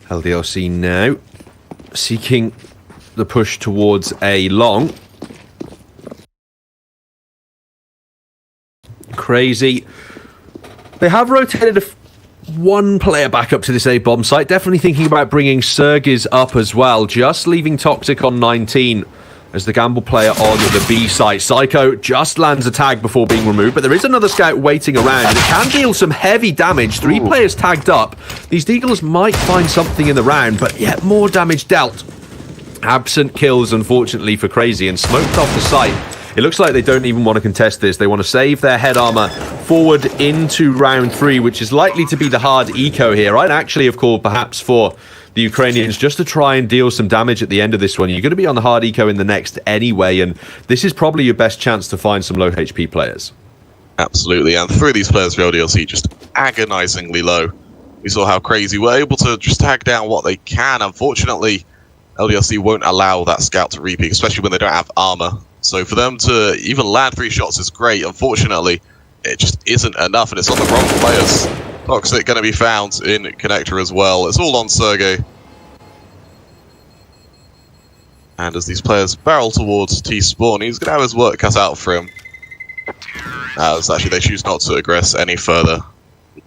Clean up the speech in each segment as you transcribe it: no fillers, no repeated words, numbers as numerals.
LDLC now seeking the push towards a long. Crazy. They have rotated one player back up to this A bomb site. Definitely thinking about bringing CR4ZY up as well. Just leaving Toxic on 19 as the gamble player on the B site. Psycho just lands a tag before being removed, but there is another scout waiting around. And it can deal some heavy damage. 3 players tagged up. These Deagles might find something in the round, but yet more damage dealt. Absent kills, unfortunately, for Crazy, and smoked off the site. It looks like they don't even want to contest this. They want to save their head armor forward into round 3, which is likely to be the hard eco here. I'd actually have called perhaps for the Ukrainians just to try and deal some damage at the end of this one. You're going to be on the hard eco in the next anyway, and this is probably your best chance to find some low HP players. Absolutely, and 3 of these players for LDLC just agonizingly low. We saw how Crazy were able to just tag down what they can. Unfortunately, LDLC won't allow that scout to repeat, especially when they don't have armor. So for them to even land 3 shots is great. Unfortunately, it just isn't enough, and it's on the wrong players. Toxic going to be found in Connector as well. It's all on CR4ZY. And as these players barrel towards T-Spawn, he's going to have his work cut out for him. As actually they choose not to aggress any further.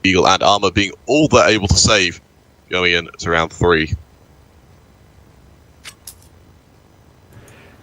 Eagle and Armor being all they're able to save going into round 3.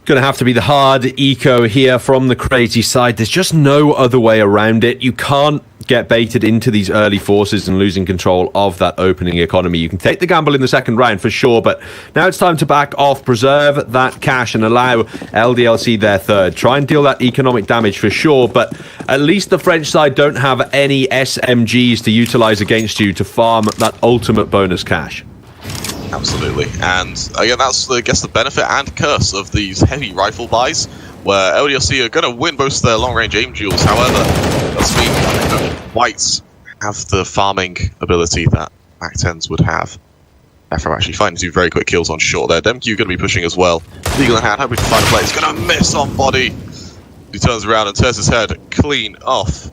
Going to have to be the hard eco here from the Crazy side. There's just no other way around it. You can't get baited into these early forces and losing control of that opening economy. You can take the gamble in the second round for sure, but now it's time to back off, preserve that cash and allow LDLC their third. Try and deal that economic damage for sure, but at least the French side don't have any SMGs to utilize against you to farm that ultimate bonus cash. Absolutely, and again, that's I guess the benefit and curse of these heavy rifle buys, where LDLC are going to win most of their long-range aim duels. However, that's mean that Whites have the farming ability that Mac-10s would have. After actually finding 2 very quick kills on short there. Demq going to be pushing as well. Eagle in hand, hoping to find a play. He's going to miss on body. He turns around and tears his head clean off.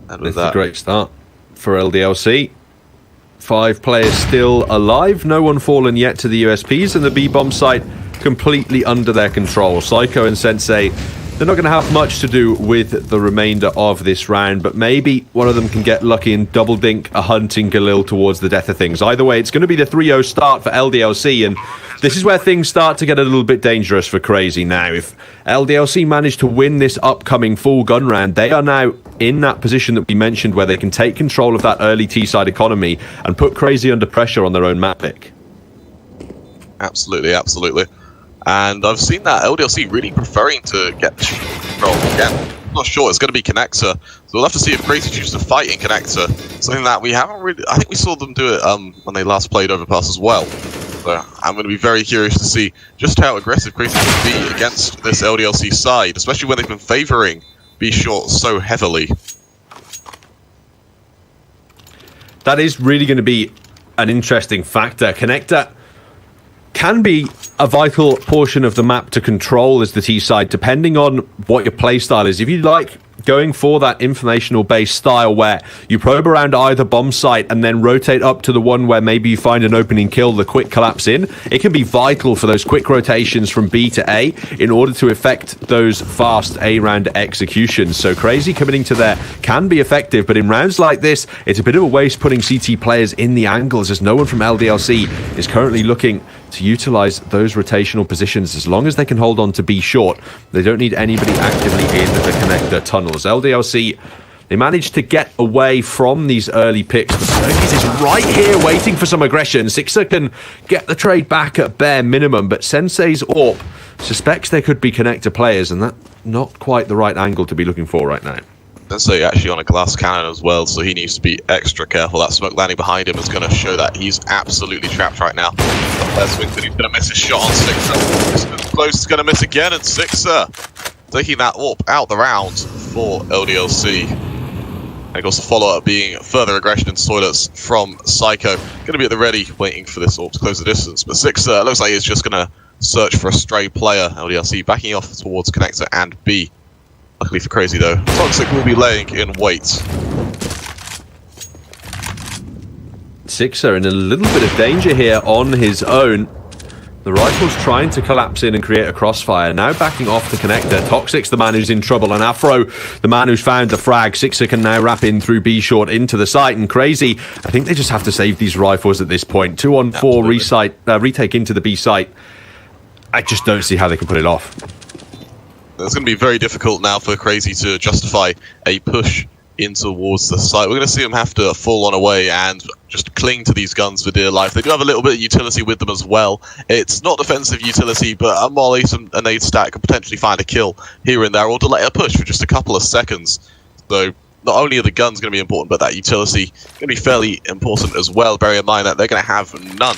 And with That's a great start for LDLC. 5 players still alive, no one fallen yet to the USPs, and the B-bomb site completely under their control. Psycho and Sensei, they're not going to have much to do with the remainder of this round, but maybe one of them can get lucky and double dink a hunting Galil towards the death of things. Either way, it's going to be the 3-0 start for LDLC, and this is where things start to get a little bit dangerous for Crazy now. If LDLC manage to win this upcoming full gun round, they are now in that position that we mentioned where they can take control of that early T-side economy and put Crazy under pressure on their own map pick. Absolutely, absolutely. And I've seen that LDLC really preferring to get control again. I'm not sure it's going to be Connector, so we'll have to see if Crazy chooses to fight in Connector. Something that we haven't really. I think we saw them do it when they last played Overpass as well. So I'm going to be very curious to see just how aggressive Crazy can be against this LDLC side, especially when they've been favouring B short so heavily. That is really going to be an interesting factor. Connector can be a vital portion of the map to control as the T side, depending on what your playstyle is. If you like going for that informational based style where you probe around either bomb site and then rotate up to the one where maybe you find an opening kill, the quick collapse in, it can be vital for those quick rotations from B to A in order to effect those fast A round executions. So Crazy committing to there can be effective, but in rounds like this, it's a bit of a waste putting CT players in the angles as no one from LDLC is currently looking to utilize those rotational positions. As long as they can hold on to B short, they don't need anybody actively in the connector tunnels. LDLC, they managed to get away from these early picks, but CR4ZY is right here waiting for some aggression. Sixer can get the trade back at bare minimum, but Sensei's AWP suspects there could be connector players, and that's not quite the right angle to be looking for right now. Sensei actually on a glass cannon as well, so he needs to be extra careful. That smoke landing behind him is going to show that he's absolutely trapped right now. Swington, he's going to miss his shot on Sixer. Close is going to miss again, and Sixer taking that AWP out the round for LDLC. And of course the follow-up being further aggression and toilets from Psycho. Going to be at the ready, waiting for this AWP to close the distance. But Sixer looks like he's just going to search for a stray player. LDLC backing off towards Connector and B. Luckily for Crazy though, Toxic will be laying in wait. Sixer in a little bit of danger here on his own. The Rifle's trying to collapse in and create a crossfire. Now backing off the connector. Toxic's the man who's in trouble. And Afro, the man who's found the frag. Sixer can now wrap in through B short into the site. And Crazy, I think they just have to save these Rifles at this point. 2-on-4 retake into the B site. I just don't see how they can put it off. It's going to be very difficult now for Crazy to justify a push in towards the site. We're going to see them have to fall on away and just cling to these guns for dear life. They do have a little bit of utility with them as well. It's not defensive utility, but a molly, a nade stack could potentially find a kill here and there, or delay a push for just a couple of seconds. So not only are the guns going to be important, but that utility going to be fairly important as well. Bear in mind that they're going to have none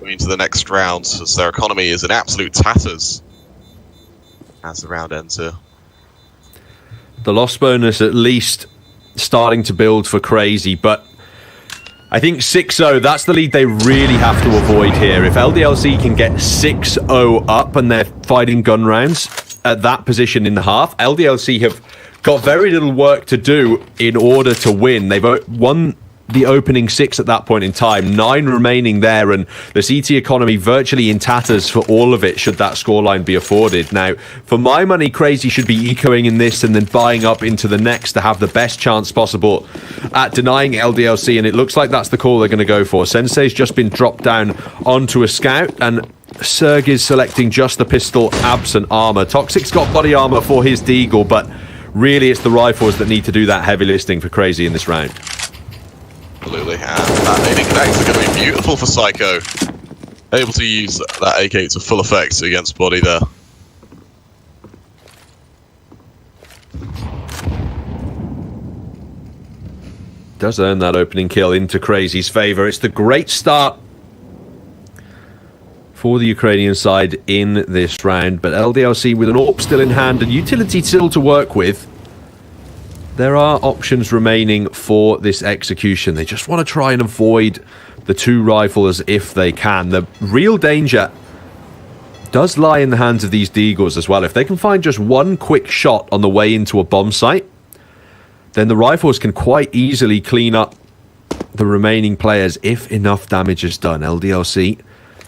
going into the next round, as their economy is in absolute tatters as the round ends here. The loss bonus at least starting to build for Crazy, but I think 6-0, that's the lead they really have to avoid here. If LDLC can get 6-0 up and they're fighting gun rounds at that position in the half, LDLC have got very little work to do in order to win. They've won the opening 6 at that point in time, 9 remaining there, and the CT economy virtually in tatters for all of it should that scoreline be afforded. Now, for my money, Crazy should be ecoing in this and then buying up into the next to have the best chance possible at denying LDLC, and it looks like that's the call they're going to go for. Sensei's just been dropped down onto a scout, and Serg is selecting just the pistol, absent armor. Toxic's got body armor for his Deagle, but really it's the Rifles that need to do that heavy lifting for Crazy in this round. Absolutely, and that nading connects are going to be beautiful for Psycho. Able to use that AK to full effect against body there. Does earn that opening kill into Crazy's favor. It's the great start for the Ukrainian side in this round, but LDLC with an AWP still in hand and utility still to work with. There are options remaining for this execution. They just want to try and avoid the 2 Rifles if they can. The real danger does lie in the hands of these Deagles as well. If they can find just one quick shot on the way into a bomb site, then the Rifles can quite easily clean up the remaining players if enough damage is done. LDLC,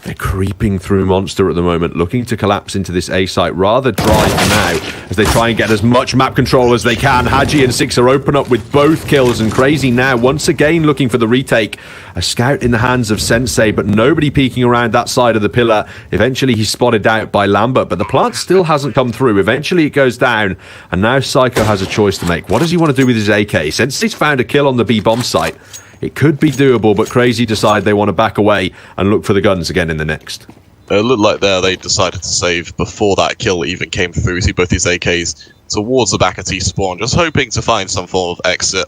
they're creeping through Monster at the moment, looking to collapse into this A site rather dry for now as they try and get as much map control as they can. Haji and Sixer open up with both kills, and Crazy now once again looking for the retake. A scout in the hands of Sensei, but nobody peeking around that side of the pillar. Eventually he's spotted out by Lambert, but the plant still hasn't come through. Eventually it goes down, and now Psycho has a choice to make. What does he want to do with his AK? Sensei's found a kill on the B bomb site. It could be doable, but Crazy decide they want to back away and look for the guns again in the next. It looked like there they decided to save before that kill even came through. You see both these AKs towards the back of T-spawn, just hoping to find some form of exit.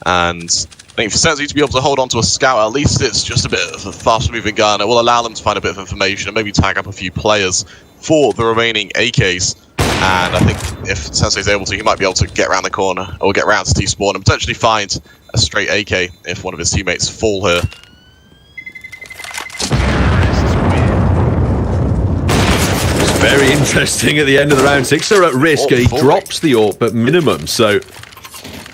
And I think for Sensei to be able to hold on to a scout, at least it's just a bit of a fast-moving gun. It will allow them to find a bit of information and maybe tag up a few players for the remaining AKs. And I think if Sensei's able to, he might be able to get around the corner or get around to T-spawn and potentially find a straight AK if one of his teammates fall here. It's very interesting at the end of the round. Sixer at risk. He drops the AWP at minimum, so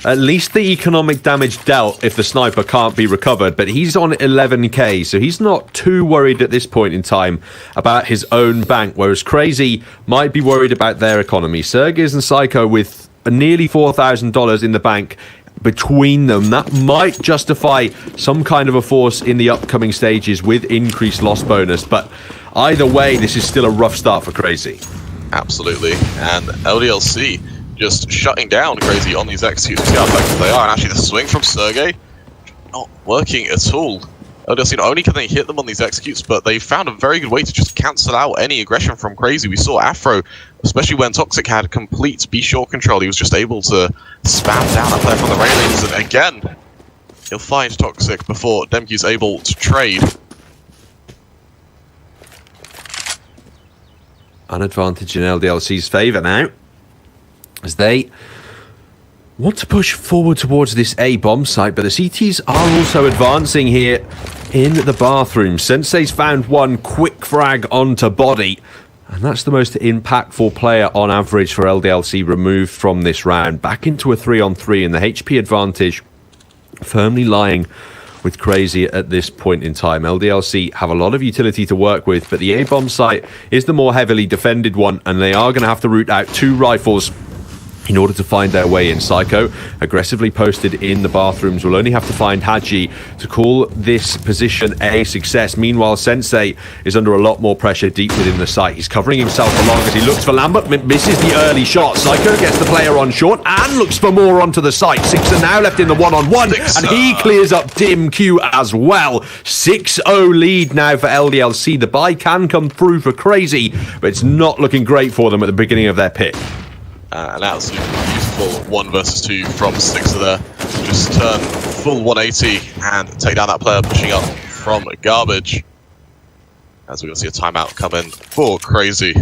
at least the economic damage dealt if the sniper can't be recovered, but he's on 11k, so he's not too worried at this point in time about his own bank, whereas Crazy might be worried about their economy. Sergiz and Psycho with nearly $4,000 in the bank between them, that might justify some kind of a force in the upcoming stages with increased loss bonus, but either way, this is still a rough start for Crazy. Absolutely, and LDLC just shutting down Crazy on these executes. See how effective they are, and actually the swing from Sergey not working at all. LDLC, not only can they hit them on these executes, but they found a very good way to just cancel out any aggression from Crazy. We saw Afro, especially when Toxic had complete B-short control, he was just able to spam down up there from the railings, and again, he'll find Toxic before Demke's able to trade. An advantage in LDLC's favour now, as they want to push forward towards this A bomb site, but the CTs are also advancing here in the bathroom. Sensei's found one quick frag onto body, and that's the most impactful player on average for LDLC removed from this round. Back into a 3-on-3, and the HP advantage firmly lying with Crazy at this point in time. LDLC have a lot of utility to work with, but the A-bomb site is the more heavily defended one, and they are going to have to root out 2 rifles in order to find their way in. Psycho, aggressively posted in the bathrooms, will only have to find Haji to call this position a success. Meanwhile, Sensei is under a lot more pressure deep within the site. He's covering himself along as he looks for Lambert, misses the early shot. Psycho gets the player on short and looks for more onto the site. Sixer now left in the one-on-one, and he clears up Dim Q as well. 6-0 lead now for LDLC. The buy can come through for Crazy, but it's not looking great for them at the beginning of their pick. An absolutely beautiful 1 versus 2 from Sixer there. Just turn full 180 and take down that player pushing up from garbage. As we're going to see a timeout come in for Crazy.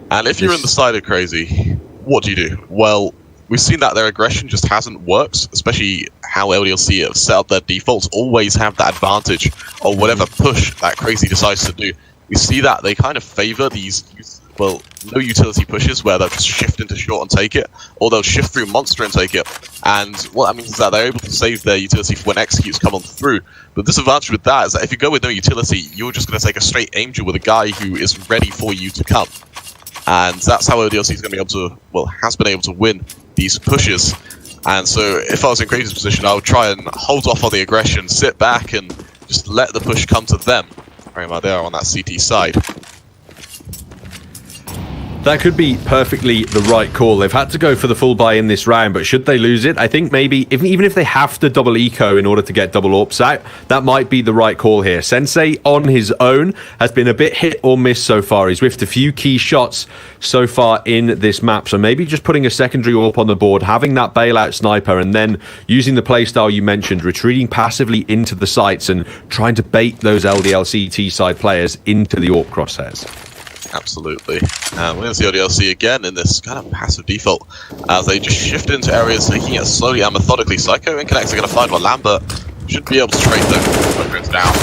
And if you're in the side of Crazy, what do you do? Well, we've seen that their aggression just hasn't worked, especially how LDLC have set up their defaults, always have that advantage of whatever push that Crazy decides to do. We see that they kind of favor these, well, no utility pushes where they'll just shift into short and take it, or they'll shift through monster and take it. And what that means is that they're able to save their utility for when executes come on through. But the disadvantage with that is that if you go with no utility, you're just going to take a straight aim duel with a guy who is ready for you to come. And that's how LDLC is going to be able to, well, has been able to win these pushes. And so if I was in Crazy's position, I would try and hold off on the aggression, sit back and just let the push come to them. They are on that CT side. That could be perfectly the right call. They've had to go for the full buy in this round, but should they lose it, I think maybe, even if they have to double eco in order to get double AWPs out, that might be the right call here. Sensei on his own has been a bit hit or miss so far. He's whiffed a few key shots so far in this map, so maybe just putting a secondary AWP on the board, having that bailout sniper, and then using the playstyle you mentioned, retreating passively into the sites and trying to bait those LDLC T-side players into the AWP crosshairs. Absolutely. We're going to see LDLC again in this kind of passive default as they just shift into areas, taking it slowly and methodically. Psycho and Connects are going to find one. Lambert should be able to trade them. Psycho's down.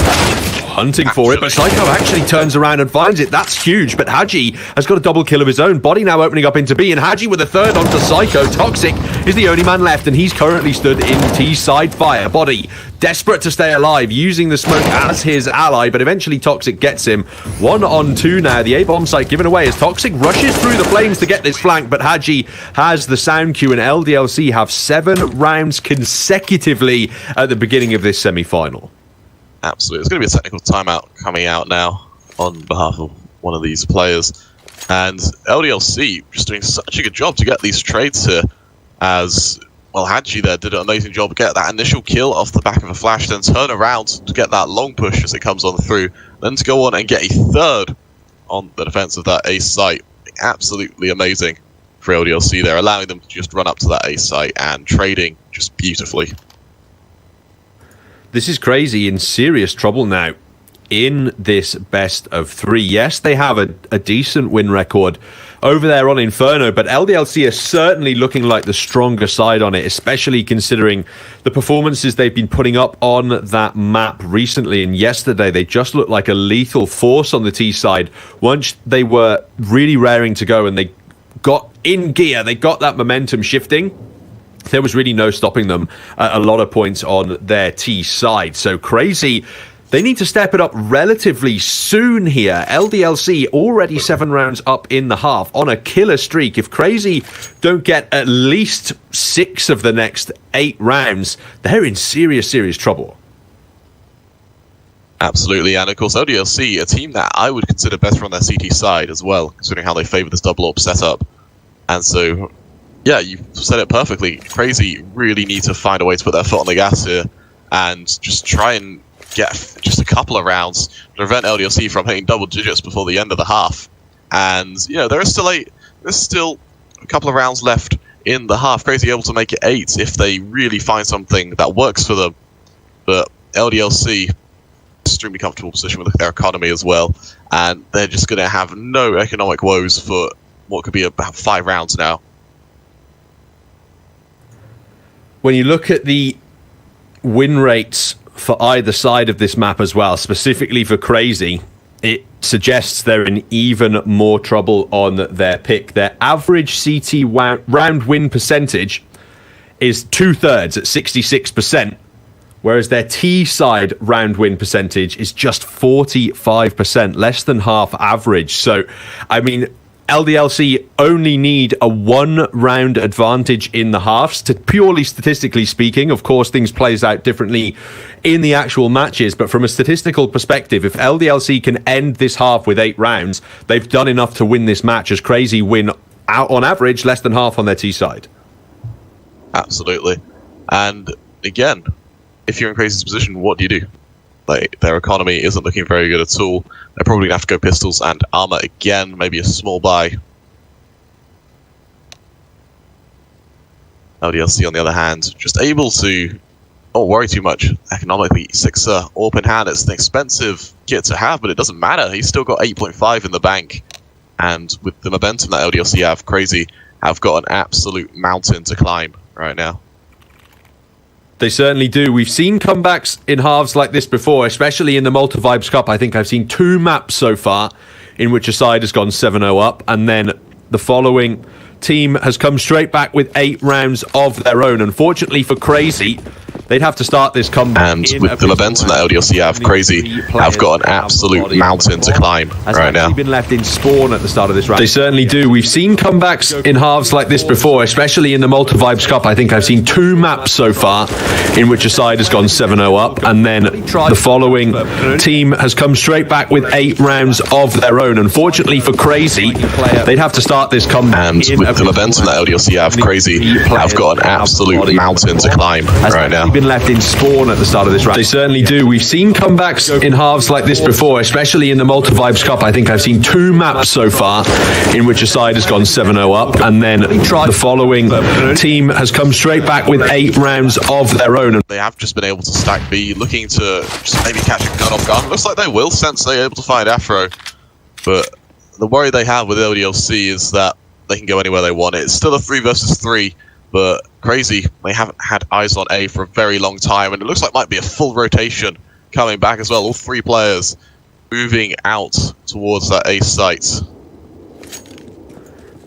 Hunting for it, but Psycho actually turns around and finds it. That's huge, but Haji has got a double kill of his own. Body now opening up into B, and Haji with a third onto Psycho. Toxic is the only man left, and he's currently stood in T-side fire. Body desperate to stay alive, using the smoke as his ally, but eventually Toxic gets him. 1-on-2 now. The A-bomb site given away as Toxic rushes through the flames to get this flank, but Haji has the sound cue, and LDLC have 7 rounds consecutively at the beginning of this semi-final. Absolutely. It's going to be a technical timeout coming out now on behalf of one of these players. And LDLC just doing such a good job to get these trades here as, well, Haji there did an amazing job to get that initial kill off the back of a flash, then turn around to get that long push as it comes on through, then to go on and get a third on the defense of that A site. Absolutely amazing for LDLC there, allowing them to just run up to that A site and trading just beautifully. This is Crazy in serious trouble now in this best of 3. Yes, they have a decent win record over there on Inferno, but LDLC are certainly looking like the stronger side on it, especially considering the performances they've been putting up on that map recently. And yesterday, they just looked like a lethal force on the T side. Once they were really raring to go and they got in gear, they got that momentum shifting, there was really no stopping them at a lot of points on their T side. So Crazy, they need to step it up relatively soon here. LDLC already 7 rounds up in the half on a killer streak. If Crazy don't get at least 6 of the next 8 rounds, they're in serious, serious trouble. Absolutely, and of course LDLC, a team that I would consider better on their CT side as well, considering how they favour this double AWP setup. And so, yeah, you said it perfectly. Crazy really need to find a way to put their foot on the gas here and just try and get just a couple of rounds to prevent LDLC from hitting double digits before the end of the half. And, you know, there's still a couple of rounds left in the half. Crazy able to make it 8 if they really find something that works for them. But LDLC, extremely comfortable position with their economy as well. And they're just going to have no economic woes for what could be about 5 rounds now. When you look at the win rates for either side of this map as well, specifically for Crazy, it suggests they're in even more trouble on their pick. Their average CT round win percentage is 2/3 at 66%, whereas their T-side round win percentage is just 45%, less than half average. So, I mean, LDLC only need a 1-round advantage in the halves, to purely statistically speaking. Of course, things plays out differently in the actual matches, but from a statistical perspective, if LDLC can end this half with 8 rounds, they've done enough to win this match, as Crazy win out on average less than half on their T side. Absolutely. And again, if you're in Crazy's position, what do you do? Like, their economy isn't looking very good at all. They're probably going to have to go pistols and armor again, maybe a small buy. LDLC, on the other hand, just able to not worry too much economically. Sixer, open hand, it's an expensive kit to have, but it doesn't matter. He's still got 8.5 in the bank. And with the momentum that LDLC have, Crazy have got an absolute mountain to climb right now. They certainly do. We've seen comebacks in halves like this before, especially in the Malta Vibes Cup. I think I've seen 2 maps so far in which a side has gone 7-0 up, and then the following team has come straight back with 8 rounds of their own. Unfortunately for Crazy, they'd have to start this comeback. And with the momentum that LDLC have, Crazy have got an absolute mountain to climb right now. Been left in spawn at the start of this round. They certainly do. We've seen comebacks in halves like this before, especially in the Malta Vibes Cup. I think I've seen 2 maps so far in which a side has gone 7-0 up, and then the following team has come straight back with 8 rounds of their own. Unfortunately for Crazy, they'd have to start this comeback. And with the momentum that LDLC have, Crazy have got an absolute mountain to climb right now. Been left in spawn at the start of this round. They certainly do. We've seen comebacks in halves like this before, especially in the Malta Vibes Cup. I think I've seen 2 maps so far in which a side has gone 7-0 up, and then the following team has come straight back with 8 rounds of their own. They have just been able to stack B, looking to just maybe catch a gun off guard. Looks like they will, since they're able to find Afro. But the worry they have with LDLC is that they can go anywhere they want. It's still a 3 versus 3. But Crazy, they haven't had eyes on A for a very long time, and it looks like might be a full rotation coming back as well. All 3 players moving out towards that A site.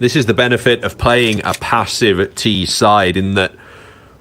This is the benefit of playing a passive T side, in that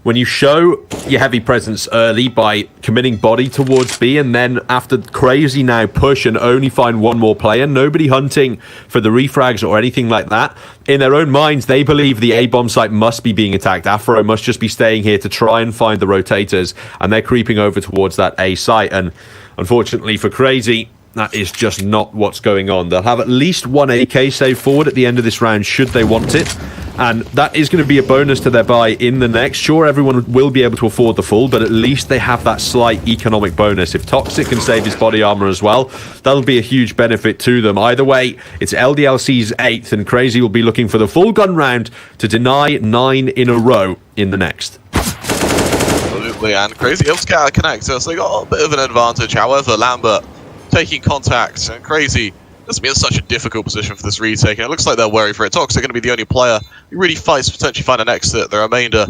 when you show your heavy presence early by committing body towards B, and then after Crazy now push and only find 1 more player, nobody hunting for the refrags or anything like that. In their own minds, they believe the A-bomb site must be being attacked. Afro must just be staying here to try and find the rotators, and they're creeping over towards that A site. And unfortunately for Crazy, that is just not what's going on. They'll have at least 1 AK save forward at the end of this round should they want it, and that is going to be a bonus to their buy in the next. Sure, everyone will be able to afford the full, but at least they have that slight economic bonus. If Toxic can save his body armor as well, that'll be a huge benefit to them. Either way, it's LDLC's 8th, and Crazy will be looking for the full gun round to deny 9 in a row in the next. Absolutely, and Crazy able to get out of connector, so they got a bit of an advantage. However, Lambert taking contact, and Crazy doesn't be in such a difficult position for this retake, and it looks like they're worried for it. Toxic going to be the only player who really fights to potentially find an exit. The remainder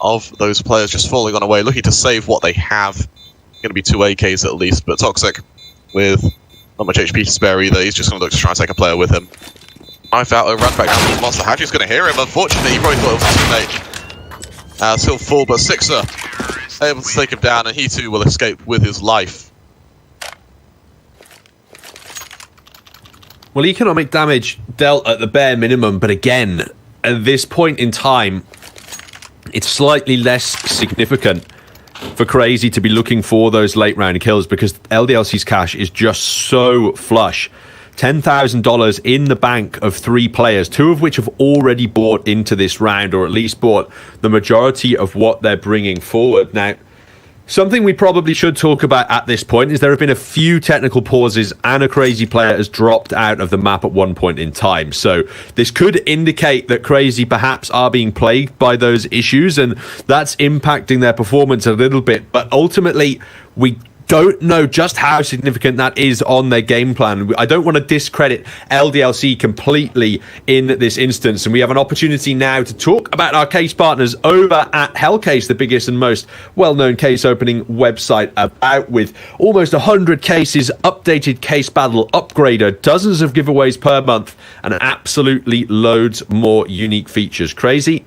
of those players just falling on away, looking to save what they have. Going to be 2 AKs at least, but Toxic, with not much HP to spare either, he's just going to look to try and take a player with him. Knife out, a run back down to the monster. Haji's going to hear him. Unfortunately, he probably thought it was too late. Still full, but Sixer able to take him down, and he too will escape with his life. Well, economic damage dealt at the bare minimum, but again, at this point in time, it's slightly less significant for Crazy to be looking for those late round kills, because LDLC's cash is just so flush. $10,000 in the bank of 3 players, 2 of which have already bought into this round, or at least bought the majority of what they're bringing forward. Now, something we probably should talk about at this point is there have been a few technical pauses, and a Crazy player has dropped out of the map at one point in time. So this could indicate that Crazy perhaps are being plagued by those issues, and that's impacting their performance a little bit. But ultimately, we don't know just how significant that is on their game plan. I don't want to discredit LDLC completely in this instance, and we have an opportunity now to talk about our case partners over at Hellcase, the biggest and most well-known case opening website about, with almost 100 cases, updated case battle upgrader, dozens of giveaways per month, and absolutely loads more unique features. Crazy,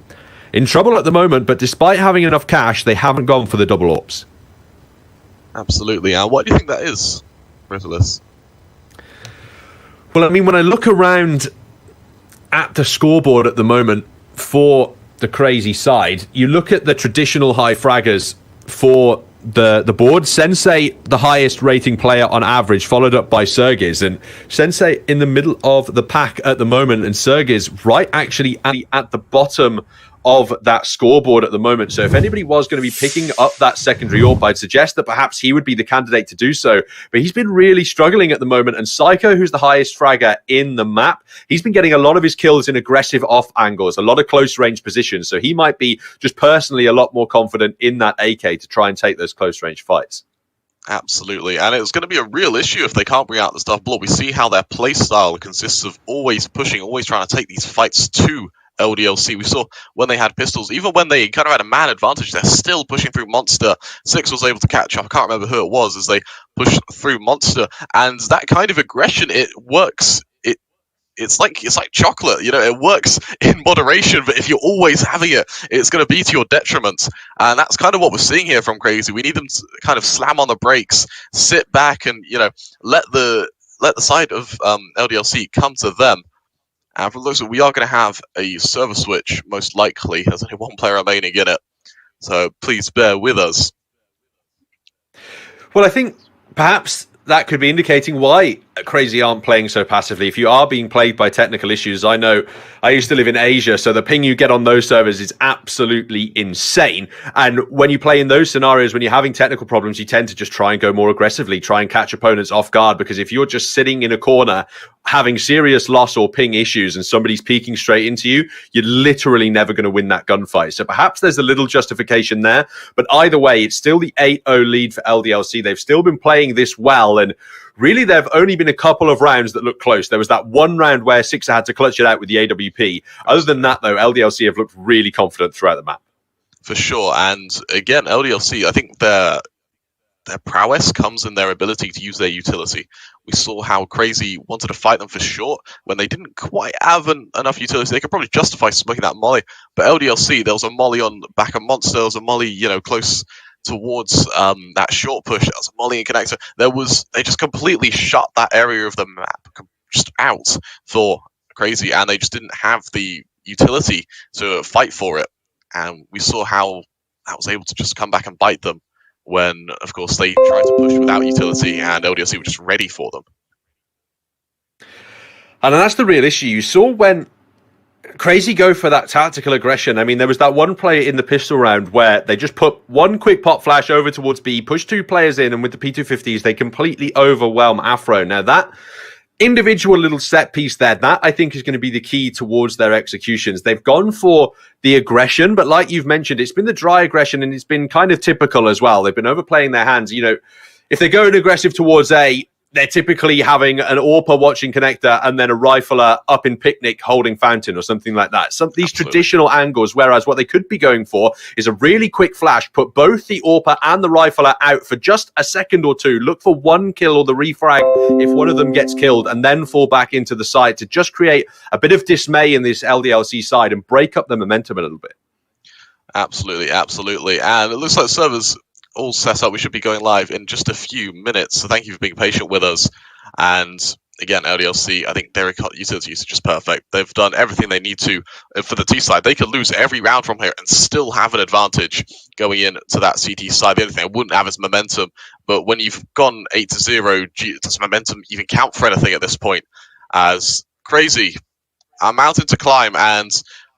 in trouble at the moment, but despite having enough cash, they haven't gone for the double orbs. Absolutely. And what do you think that is, Britalis? Well, I mean, when I look around at the scoreboard at the moment for the crazy side, you look at the traditional high fraggers for the board. Sensei, the highest rating player on average, followed up by Sergiz. And Sensei in the middle of the pack at the moment, and Sergiz right actually at the bottom of that scoreboard at the moment. So if anybody was going to be picking up that secondary AWP, I'd suggest that perhaps he would be the candidate to do so. But he's been really struggling at the moment. And Psycho, who's the highest fragger in the map, he's been getting a lot of his kills in aggressive off angles, a lot of close range positions. So he might be just personally a lot more confident in that AK to try and take those close range fights. Absolutely, and it's going to be a real issue if they can't bring out the stuff block. We see how their play style consists of always pushing, always trying to take these fights to LDLC. We saw when they had pistols, even when they kind of had a man advantage, they're still pushing through Monster. Six was able to catch up. I can't remember who it was as they pushed through Monster, and that kind of aggression, it works. It's like chocolate, you know. It works in moderation, but if you're always having it, it's going to be to your detriment. And that's kind of what we're seeing here from Crazy. We need them to kind of slam on the brakes, sit back, and let the side of LDLC come to them. And from the looks of it, we are going to have a server switch, most likely. There's only one player remaining in it. So please bear with us. Well, I think perhaps that could be indicating why Crazy aren't playing so passively. If you are being plagued by technical issues, I know I used to live in Asia, so the ping you get on those servers is absolutely insane. And when you play in those scenarios, when you're having technical problems, you tend to just try and go more aggressively, try and catch opponents off guard, because if you're just sitting in a corner having serious loss or ping issues and somebody's peeking straight into you, you're literally never going to win that gunfight. So perhaps there's a little justification there, but either way, it's still the 8-0 lead for LDLC. They've still been playing this well, and really, there have only been a couple of rounds that look close. There was that one round where Sixer had to clutch it out with the AWP. Other than that, though, LDLC have looked really confident throughout the map. For sure. And again, LDLC, I think their prowess comes in their ability to use their utility. We saw how Crazy wanted to fight them for short when they didn't quite have enough utility. They could probably justify smoking that molly. But LDLC, there was a molly on the back of Monster. There was a molly, close towards that short push. That was a molly and connector. They just completely shut that area of the map just out for Crazy, and they just didn't have the utility to fight for it. And we saw how that was able to just come back and bite them when, of course, they tried to push without utility, and LDLC were just ready for them. And that's the real issue. You saw when Crazy go for that tactical aggression. I mean, there was that one play in the pistol round where they just put one quick pop flash over towards B, push two players in, and with the P250s, they completely overwhelm Afro. Now, that individual little set piece there, that I think is going to be the key towards their executions. They've gone for the aggression, but like you've mentioned, it's been the dry aggression, and it's been kind of typical as well. They've been overplaying their hands. If they're going aggressive towards A, they're typically having an AWPer watching connector and then a rifler up in picnic holding fountain or something like that. These traditional angles, whereas what they could be going for is a really quick flash, put both the AWPer and the rifler out for just a second or two, look for one kill or the refrag if one of them gets killed, and then fall back into the side to just create a bit of dismay in this LDLC side and break up the momentum a little bit. Absolutely, absolutely. And it looks like servers all set up. We should be going live in just a few minutes, so thank you for being patient with us. And again, LDLC, I think their utility usage is perfect. They've done everything they need to for the T side. They could lose every round from here and still have an advantage going into that CT side. The only thing I wouldn't have is momentum, but when you've gone 8-0, does momentum even count for anything at this point? As Crazy, a mountain to climb, and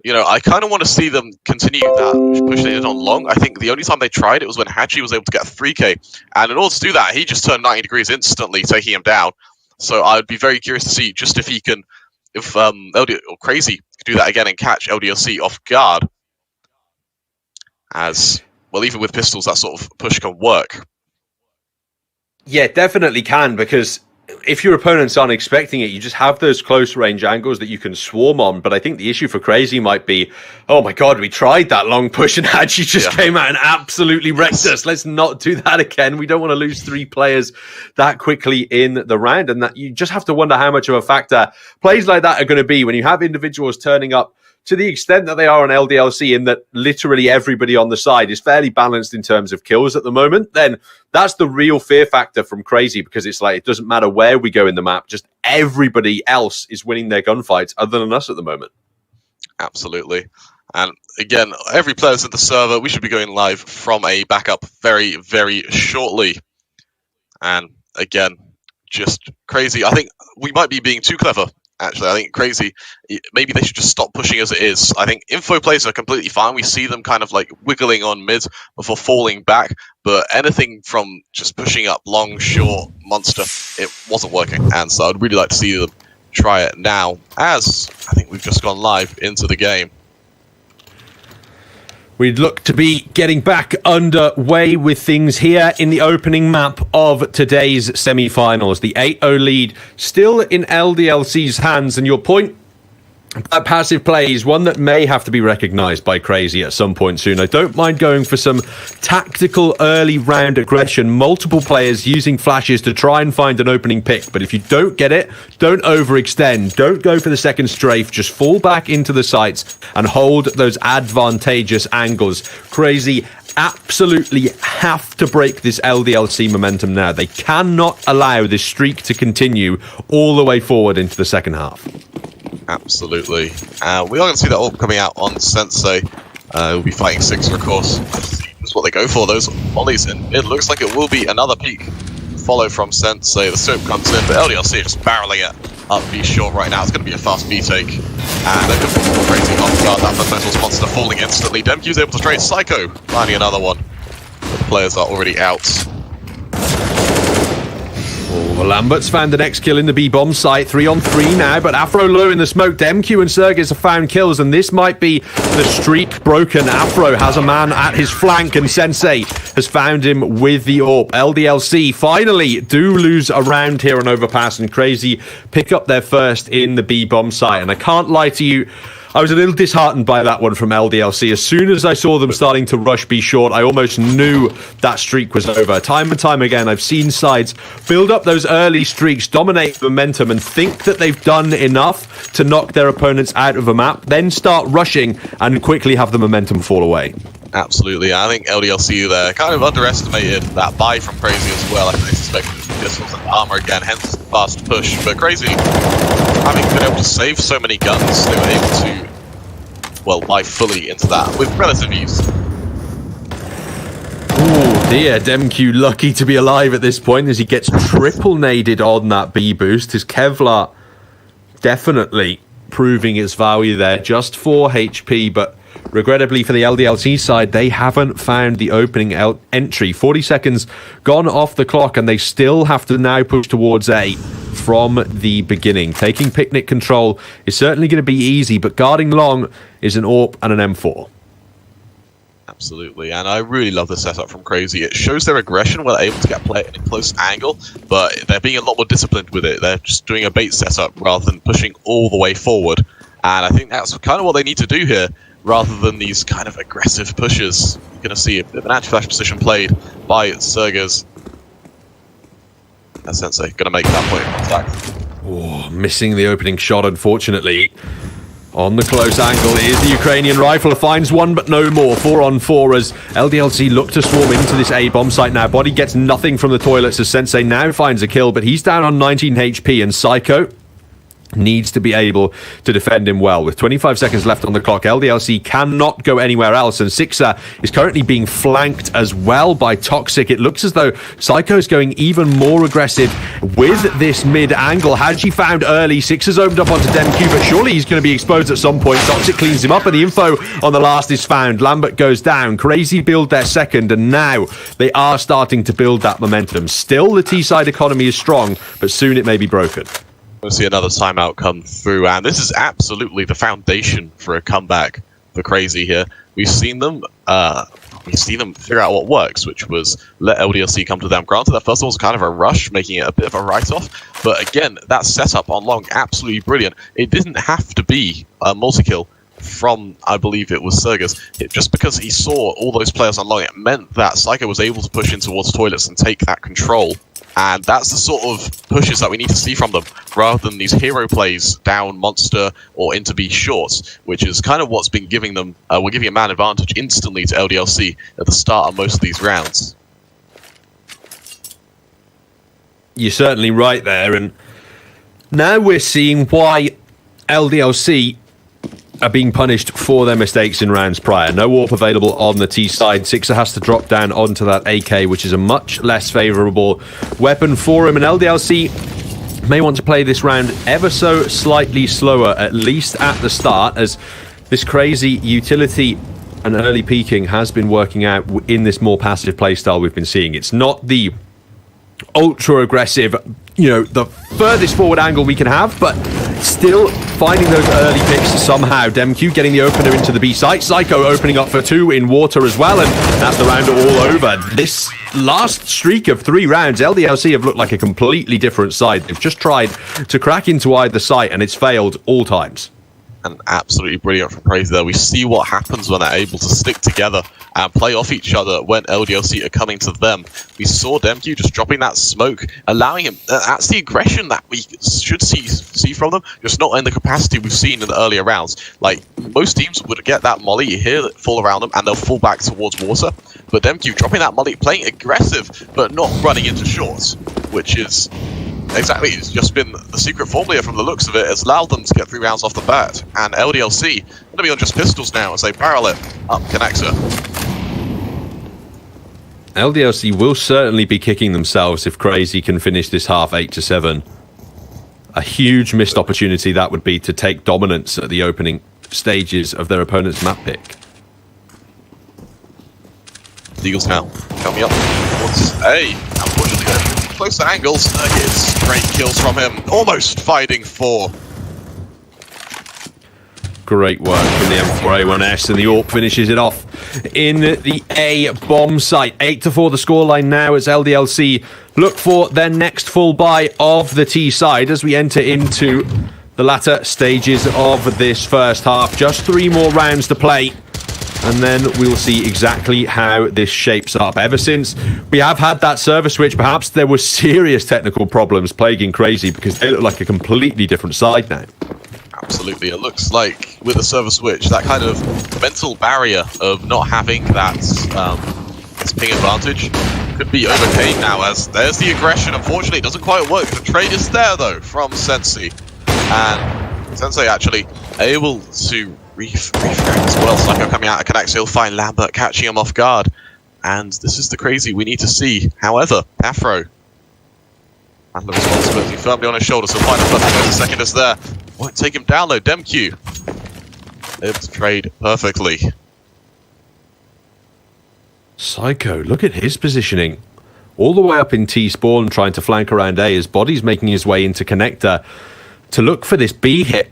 I kind of want to see them continue that push they did on long. I think the only time they tried it was when Hachi was able to get a 3K. And in order to do that, he just turned 90 degrees instantly, taking him down. So I would be very curious to see just if LD or Crazy could do that again and catch LDLC off guard. As, well, even with pistols, that sort of push can work. Yeah, definitely can, because if your opponents aren't expecting it, you just have those close range angles that you can swarm on. But I think the issue for Crazy might be, oh my God, we tried that long push and Hachi just came out and absolutely wrecked us. Let's not do that again. We don't want to lose 3 players that quickly in the round. And that you just have to wonder how much of a factor plays like that are going to be when you have individuals turning up to the extent that they are on LDLC, in that literally everybody on the side is fairly balanced in terms of kills at the moment, then that's the real fear factor from Crazy, because it's like, it doesn't matter where we go in the map, just everybody else is winning their gunfights other than us at the moment. Absolutely. And again, every player's in the server. We should be going live from a backup very, very shortly. And again, just Crazy. I think we might be being too clever, actually. I think Crazy, maybe they should just stop pushing as it is. I think info plays are completely fine. We see them kind of like wiggling on mid before falling back. But anything from just pushing up long, short, monster, it wasn't working. And so I'd really like to see them try it now, as I think we've just gone live into the game. We'd look to be getting back underway with things here in the opening map of today's semi-finals. The 8-0 lead still in LDLC's hands, and your point, that passive play is one that may have to be recognised by Crazy at some point soon. I don't mind going for some tactical early round aggression, multiple players using flashes to try and find an opening pick. But if you don't get it, don't overextend. Don't go for the second strafe. Just fall back into the sights and hold those advantageous angles. Crazy absolutely have to break this LDLC momentum now. They cannot allow this streak to continue all the way forward into the second half. Absolutely. We are going to see that all coming out on Sensei. We'll be fighting Sixer, of course. That's what they go for, those volleys. And it looks like it will be another peak. Follow from Sensei. The soap comes in, but LDLC just barreling it up B short right now. It's going to be a fast B take. And they're going to be crazy off guard. That fundamentals monster falling instantly. Demq's able to trade Psycho, finding another one. The players are already out. Oh, Lambert's found the next kill in the B-bomb site. 3-on-3 now, but Afro low in the smoke. Demq and Sergis have found kills, and this might be the streak broken. Afro has a man at his flank, and Sensei has found him with the AWP. LDLC finally do lose a round here on Overpass, and Crazy pick up their first in the B-bomb site. And I can't lie to you, I was a little disheartened by that one from LDLC. As soon as I saw them starting to rush B short, I almost knew that streak was over. Time and time again, I've seen sides build up those early streaks, dominate momentum, and think that they've done enough to knock their opponents out of a map, then start rushing and quickly have the momentum fall away. Absolutely. I think LDLC there kind of underestimated that buy from Crazy as well. I think they suspected pistols and armor again, hence the fast push. But Crazy, having been able to save so many guns, they were able to, well, buy fully into that with relative ease. Oh dear, Demq lucky to be alive at this point as he gets triple naded on that B boost. His Kevlar definitely proving its value there, just 4 HP, but regrettably for the LDLC side, they haven't found the opening entry. 40 seconds gone off the clock, and they still have to now push towards A from the beginning. Taking picnic control is certainly going to be easy, but guarding long is an AWP and an M4. Absolutely, and I really love the setup from Crazy. It shows their aggression where they're able to get play in a close angle, but they're being a lot more disciplined with it. They're just doing a bait setup rather than pushing all the way forward. And I think that's kind of what they need to do here, rather than these kind of aggressive pushes. You're going to see a bit of an anti-flash position played by Sergers. That's Sensei going to make that point of contact. Oh, missing the opening shot, unfortunately. On the close angle is the Ukrainian rifle. Finds one, but no more. 4-on-4 as LDLC look to swarm into this A-bomb site now. Body gets nothing from the toilets as Sensei now finds a kill, but he's down on 19 HP, and Psycho needs to be able to defend him well. With 25 seconds left on the clock, LDLC cannot go anywhere else, and Sixer is currently being flanked as well by Toxic. It looks as though Psycho's going even more aggressive with this mid angle. Had she found early, Sixer's opened up onto Demq, but surely he's going to be exposed at some point. Toxic cleans him up, and the info on the last is found. Lambert goes down. Crazy build their second, and now they are starting to build that momentum. Still, the T-side economy is strong, but soon it may be broken. We'll see another timeout come through, and this is absolutely the foundation for a comeback for Crazy here. We've seen them figure out what works, which was let LDLC come to them. Granted, that first one was kind of a rush, making it a bit of a write-off, but again, that setup on long, absolutely brilliant. It didn't have to be a multi-kill from, I believe it was Sergis. Just because he saw all those players on long, it meant that Psycho was able to push in towards toilets and take that control. And that's the sort of pushes that we need to see from them, rather than these hero plays down Monster or into B shorts, which is kind of what's been giving them, we're giving a man advantage instantly to LDLC at the start of most of these rounds. You're certainly right there, and now we're seeing why LDLC are being punished for their mistakes in rounds prior. No warp available on the T side. Sixer has to drop down onto that AK, which is a much less favourable weapon for him, and LDLC may want to play this round ever so slightly slower, at least at the start, as this crazy utility and early peaking has been working out in this more passive playstyle we've been seeing. It's not the ultra aggressive, you know, the furthest forward angle we can have, but still finding those early picks somehow. Demq getting the opener into the B site. Psycho opening up for 2 in water as well, and that's the round all over. This last streak of 3 rounds, LDLC have looked like a completely different side. They've just tried to crack into either site, and it's failed all times. And absolutely brilliant from Crazy there. We see what happens when they're able to stick together and play off each other when LDLC are coming to them. We saw Demq just dropping that smoke, allowing him. That's the aggression that we should see from them, just not in the capacity we've seen in the earlier rounds. Like, most teams would get that molly, you hear it fall around them, and they'll fall back towards water. But Demq dropping that molly, playing aggressive, but not running into shorts, which is exactly, it's just been the secret formula from the looks of it. Has allowed them to get 3 rounds off the bat, and LDLC going to be on just pistols now as they barrel it up connector. LDLC will certainly be kicking themselves if Crazy can finish this half 8-7. A huge missed opportunity that would be to take dominance at the opening stages of their opponent's map pick. Eagles now coming up towards A. Unfortunately, closer angles. It's great kills from him. Almost fighting for. Great work from the M4A1S, and the AWP finishes it off in the A bomb site. 8-4 the scoreline now as LDLC look for their next full buy of the T side as we enter into the latter stages of this first half. Just 3 more rounds to play, and then we'll see exactly how this shapes up. Ever since we have had that server switch, perhaps there were serious technical problems plaguing Crazy, because they look like a completely different side now. Absolutely, it looks like with the server switch, that kind of mental barrier of not having that this ping advantage could be overcame now, as there's the aggression. Unfortunately, it doesn't quite work. The trade is there though from Sensei, and Sensei actually able to refrag as well. Psycho coming out of connect, he'll find Lambert catching him off guard, and this is the Crazy we need to see. However, Afro and the responsibility firmly on his shoulders. He'll find the first the second is there. Won't take him down though. Demq able to trade perfectly. Psycho, look at his positioning. All the way up in T spawn, trying to flank around A. His body's making his way into connector to look for this B hit.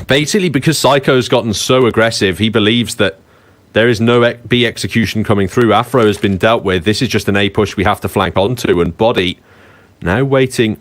Basically, because Psycho's gotten so aggressive, he believes that there is no B execution coming through. Afro has been dealt with. This is just an A push we have to flank onto, and Body now waiting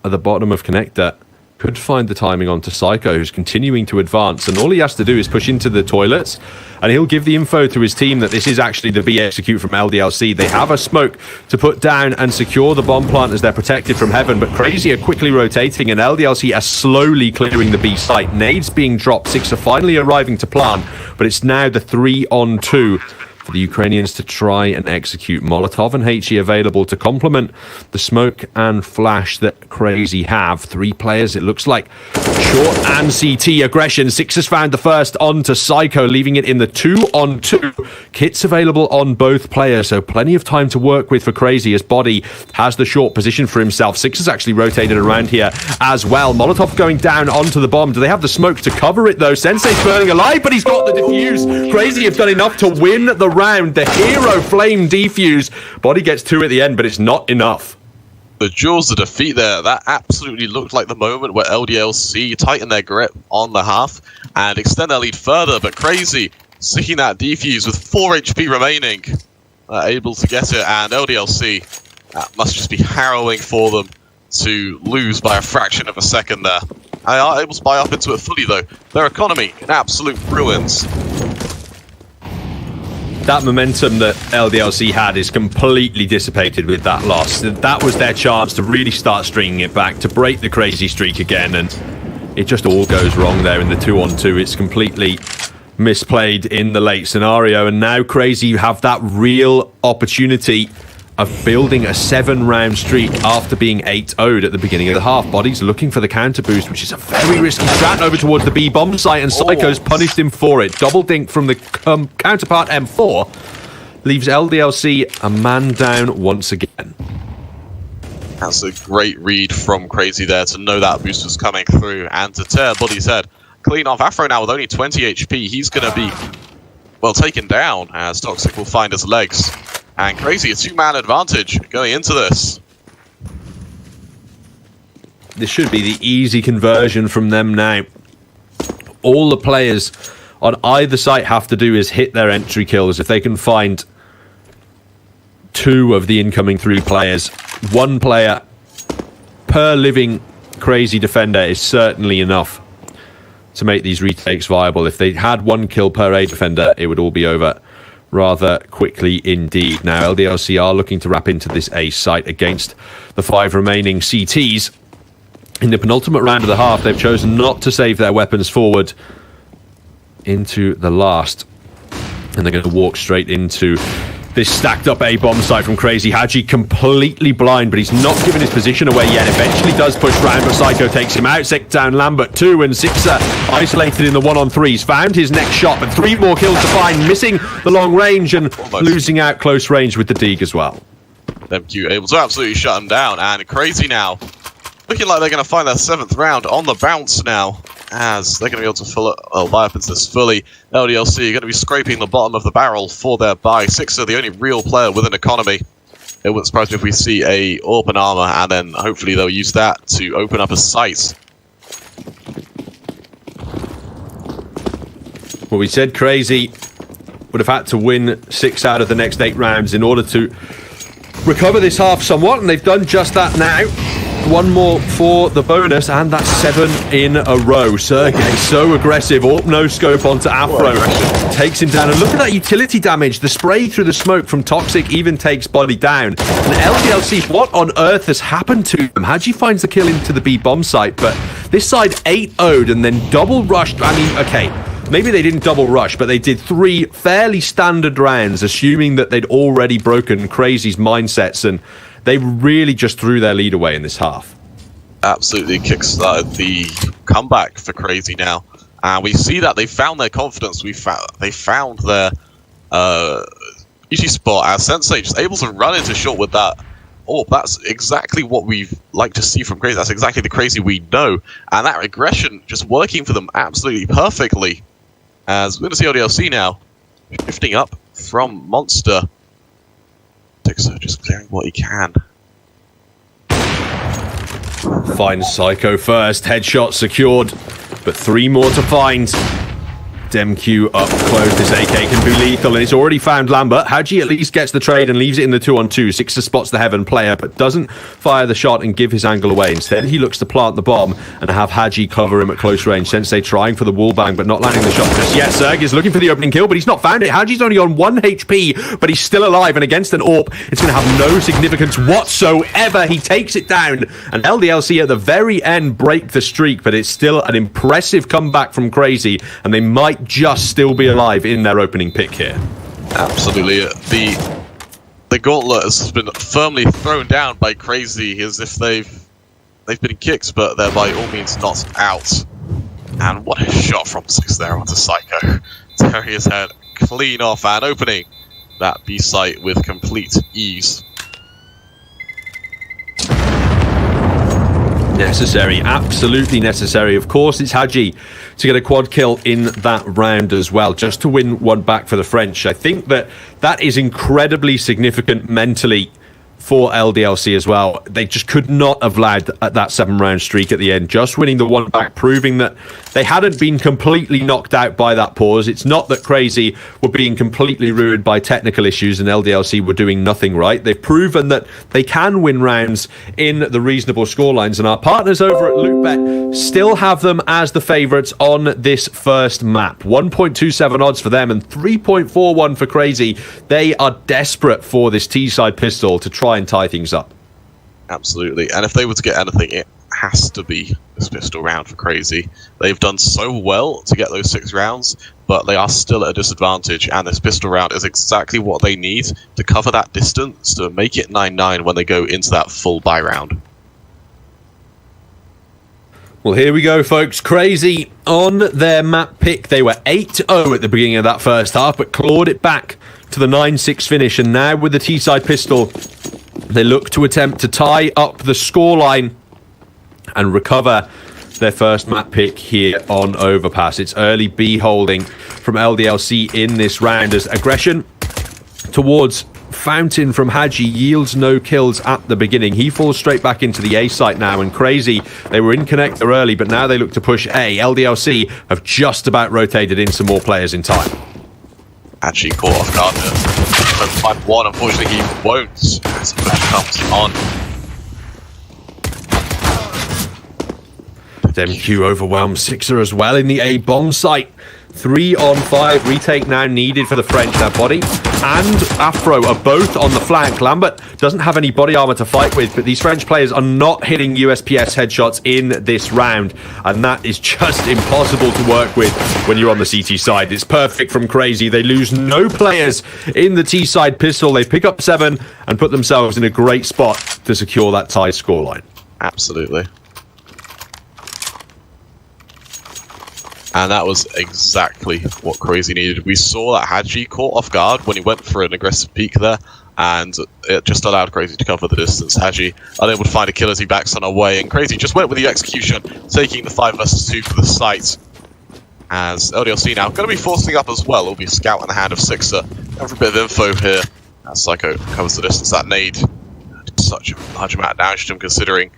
at the bottom of connector. Could find the timing onto Psycho, who's continuing to advance, and all he has to do is push into the toilets, and he'll give the info to his team that this is actually the B execute from LDLC. They have a smoke to put down and secure the bomb plant as they're protected from heaven, but Crazy are quickly rotating, and LDLC are slowly clearing the B site. Nades being dropped, 6 are finally arriving to plant, but it's now the 3-on-2 for the Ukrainians to try and execute. Molotov and HE available to complement the smoke and flash that Crazy have. 3 players, it looks like. Short and CT aggression. 6 has found the first onto Psycho, leaving it in the 2-on-2. Kits available on both players, so plenty of time to work with for Crazy as Body has the short position for himself. 6 has actually rotated around here as well. Molotov going down onto the bomb. Do they have the smoke to cover it though? Sensei's burning alive, but he's got the defuse. Crazy have done enough to win the round. The hero flame defuse. Body gets 2 at the end, but it's not enough. The jaws of defeat there, that absolutely looked like the moment where LDLC tighten their grip on the half and extend their lead further, but Crazy seeking that defuse with 4 HP remaining, able to get it, and LDLC, that must just be harrowing for them to lose by a fraction of a second there. They are able to buy up into it fully though. Their economy in absolute ruins. that momentum that LDLC had is completely dissipated with that loss. That was their chance to really start stringing it back, to break the crazy streak again, and it just all goes wrong there in the 2-on-2. It's completely misplayed in the late scenario, and now Crazy have that real opportunity of building a 7-round streak after being 8-0'd at the beginning of the half. Body's looking for the counter boost, which is a very risky strat over towards the B bomb site, and Psycho's punished him for it. Double dink from the counterpart M4 leaves LDLC a man down once again. That's a great read from Crazy there to know that boost was coming through and to tear Body's head clean off. Afro now with only 20 HP. He's going to be, well, taken down as Toxic will find his legs. And Crazy, a 2-man advantage going into this. This should be the easy conversion from them now. All the players on either site have to do is hit their entry kills. If they can find 2 of the incoming 3 players, 1 player per living Crazy defender is certainly enough to make these retakes viable. If they had 1 kill per A defender, it would all be over rather quickly indeed. Now LDLC are looking to wrap into this A site against the 5 remaining CTs. In the penultimate round of the half, they've chosen not to save their weapons forward into the last, and they're going to walk straight into this stacked up A bomb site from Crazy. Hadji completely blind, but he's not given his position away yet. Eventually does push round, but Psycho takes him out. Sick down Lambert 2, and Sixer isolated in the 1-on-3s. Found his next shot, but 3 more kills to find, missing the long range and losing out close range with the Deeg as well. MQ able to absolutely shut him down, and Crazy now looking like they're going to find their 7th round on the bounce now, as they're going to be able to buy up into this fully. LDLC are going to be scraping the bottom of the barrel for their buy. Sixer, the only real player with an economy. It wouldn't surprise me if we see a AWP and armor, and then hopefully they'll use that to open up a site. Well, we said Crazy would have had to win 6 out of the next 8 rounds in order to recover this half somewhat, and they've done just that now. 1 more for the bonus, and that's 7 in a row. Sergey, so aggressive. No scope onto Afro. Takes him down. And look at that utility damage. The spray through the smoke from Toxic even takes Body down. And LDLC, what on earth has happened to them? Hadji finds the kill into the B bomb site, but this side 8-0'd and then double rushed. I mean, okay, maybe they didn't double rush, but they did 3 fairly standard rounds, assuming that they'd already broken Crazy's mindsets, and they really just threw their lead away in this half. Absolutely kickstarted the comeback for Crazy now. And we see that they found their confidence. They found their easy spot as Sensei just able to run into short with that. Oh, that's exactly what we've like to see from Crazy. That's exactly the Crazy we know. And that aggression just working for them absolutely perfectly. As we're going to see LDLC now shifting up from Monster. Just clearing what he can. Finds Psycho first. Headshot secured, but 3 more to find. DemQ up close. This AK can be lethal, and it's already found Lambert. Hadji at least gets the trade and leaves it in the 2-on-2. Sixer spots the Heaven player, but doesn't fire the shot and give his angle away. Instead, he looks to plant the bomb and have Hadji cover him at close range. Sensei trying for the wall bang, but not landing the shot just yet. Serg is looking for the opening kill, but he's not found it. Hadji's only on 1 HP, but he's still alive, and against an AWP, it's going to have no significance whatsoever. He takes it down, and LDLC at the very end break the streak, but it's still an impressive comeback from Crazy, and they might just still be alive in their opening pick here. Absolutely. The gauntlet has been firmly thrown down by Crazy as if they've been kicked, but they're by all means not out. And what a shot from Six there onto Psycho. Tearing his head clean off and opening that B site with complete ease. Necessary, absolutely necessary. Of course, it's Hadji to get a quad kill in that round as well, just to win 1 back for the French. I think that is incredibly significant mentally for LDLC as well. They just could not have allowed that 7-round streak at the end, just winning the one back, proving that they hadn't been completely knocked out by that pause. It's not that Crazy were being completely ruined by technical issues and LDLC were doing nothing right. They've proven that they can win rounds in the reasonable scorelines, and our partners over at LootBet still have them as the favourites on this first map. 1.27 odds for them and 3.41 for Crazy. They are desperate for this T-side pistol to try and tie things up. Absolutely. And if they were to get anything, it has to be this pistol round for Crazy. They've done so well to get those 6 rounds, but they are still at a disadvantage, and this pistol round is exactly what they need to cover that distance to make it 9-9 when they go into that full buy round. Well, here we go, folks. Crazy on their map pick. They were 8-0 at the beginning of that first half, but clawed it back to the 9-6 finish, and now with the T-side pistol, they look to attempt to tie up the scoreline and recover their first map pick here on Overpass. It's early B holding from LDLC in this round as aggression towards Fountain from Hadji yields no kills at the beginning. He falls straight back into the A site now, and Crazy, they were in connector early, but now they look to push A. LDLC have just about rotated in some more players in time. Actually caught off guard there. Find one, unfortunately he won't as the push comes on. MQ overwhelms Sixer as well in the A bomb site. 3-on-5 retake now needed for the French. Now Body and Afro are both on the flank. Lambert doesn't have any body armor to fight with, but these French players are not hitting USPS headshots in this round, and that is just impossible to work with when you're on the CT side. It's perfect from Crazy. They lose no players in the T side pistol. They pick up 7 and put themselves in a great spot to secure that tie scoreline. Absolutely. And that was exactly what Crazy needed. We saw that Hadji caught off guard when he went for an aggressive peek there, and it just allowed Crazy to cover the distance. Hadji unable to find a kill as he backs on away, and Crazy just went with the execution, taking the 5 versus 2 for the site. As LDLC now going to be forcing up as well. It'll be a scout in the hand of Sixer. Going for a bit of info here. As Psycho covers the distance. That nade did such a large amount of damage to him, considering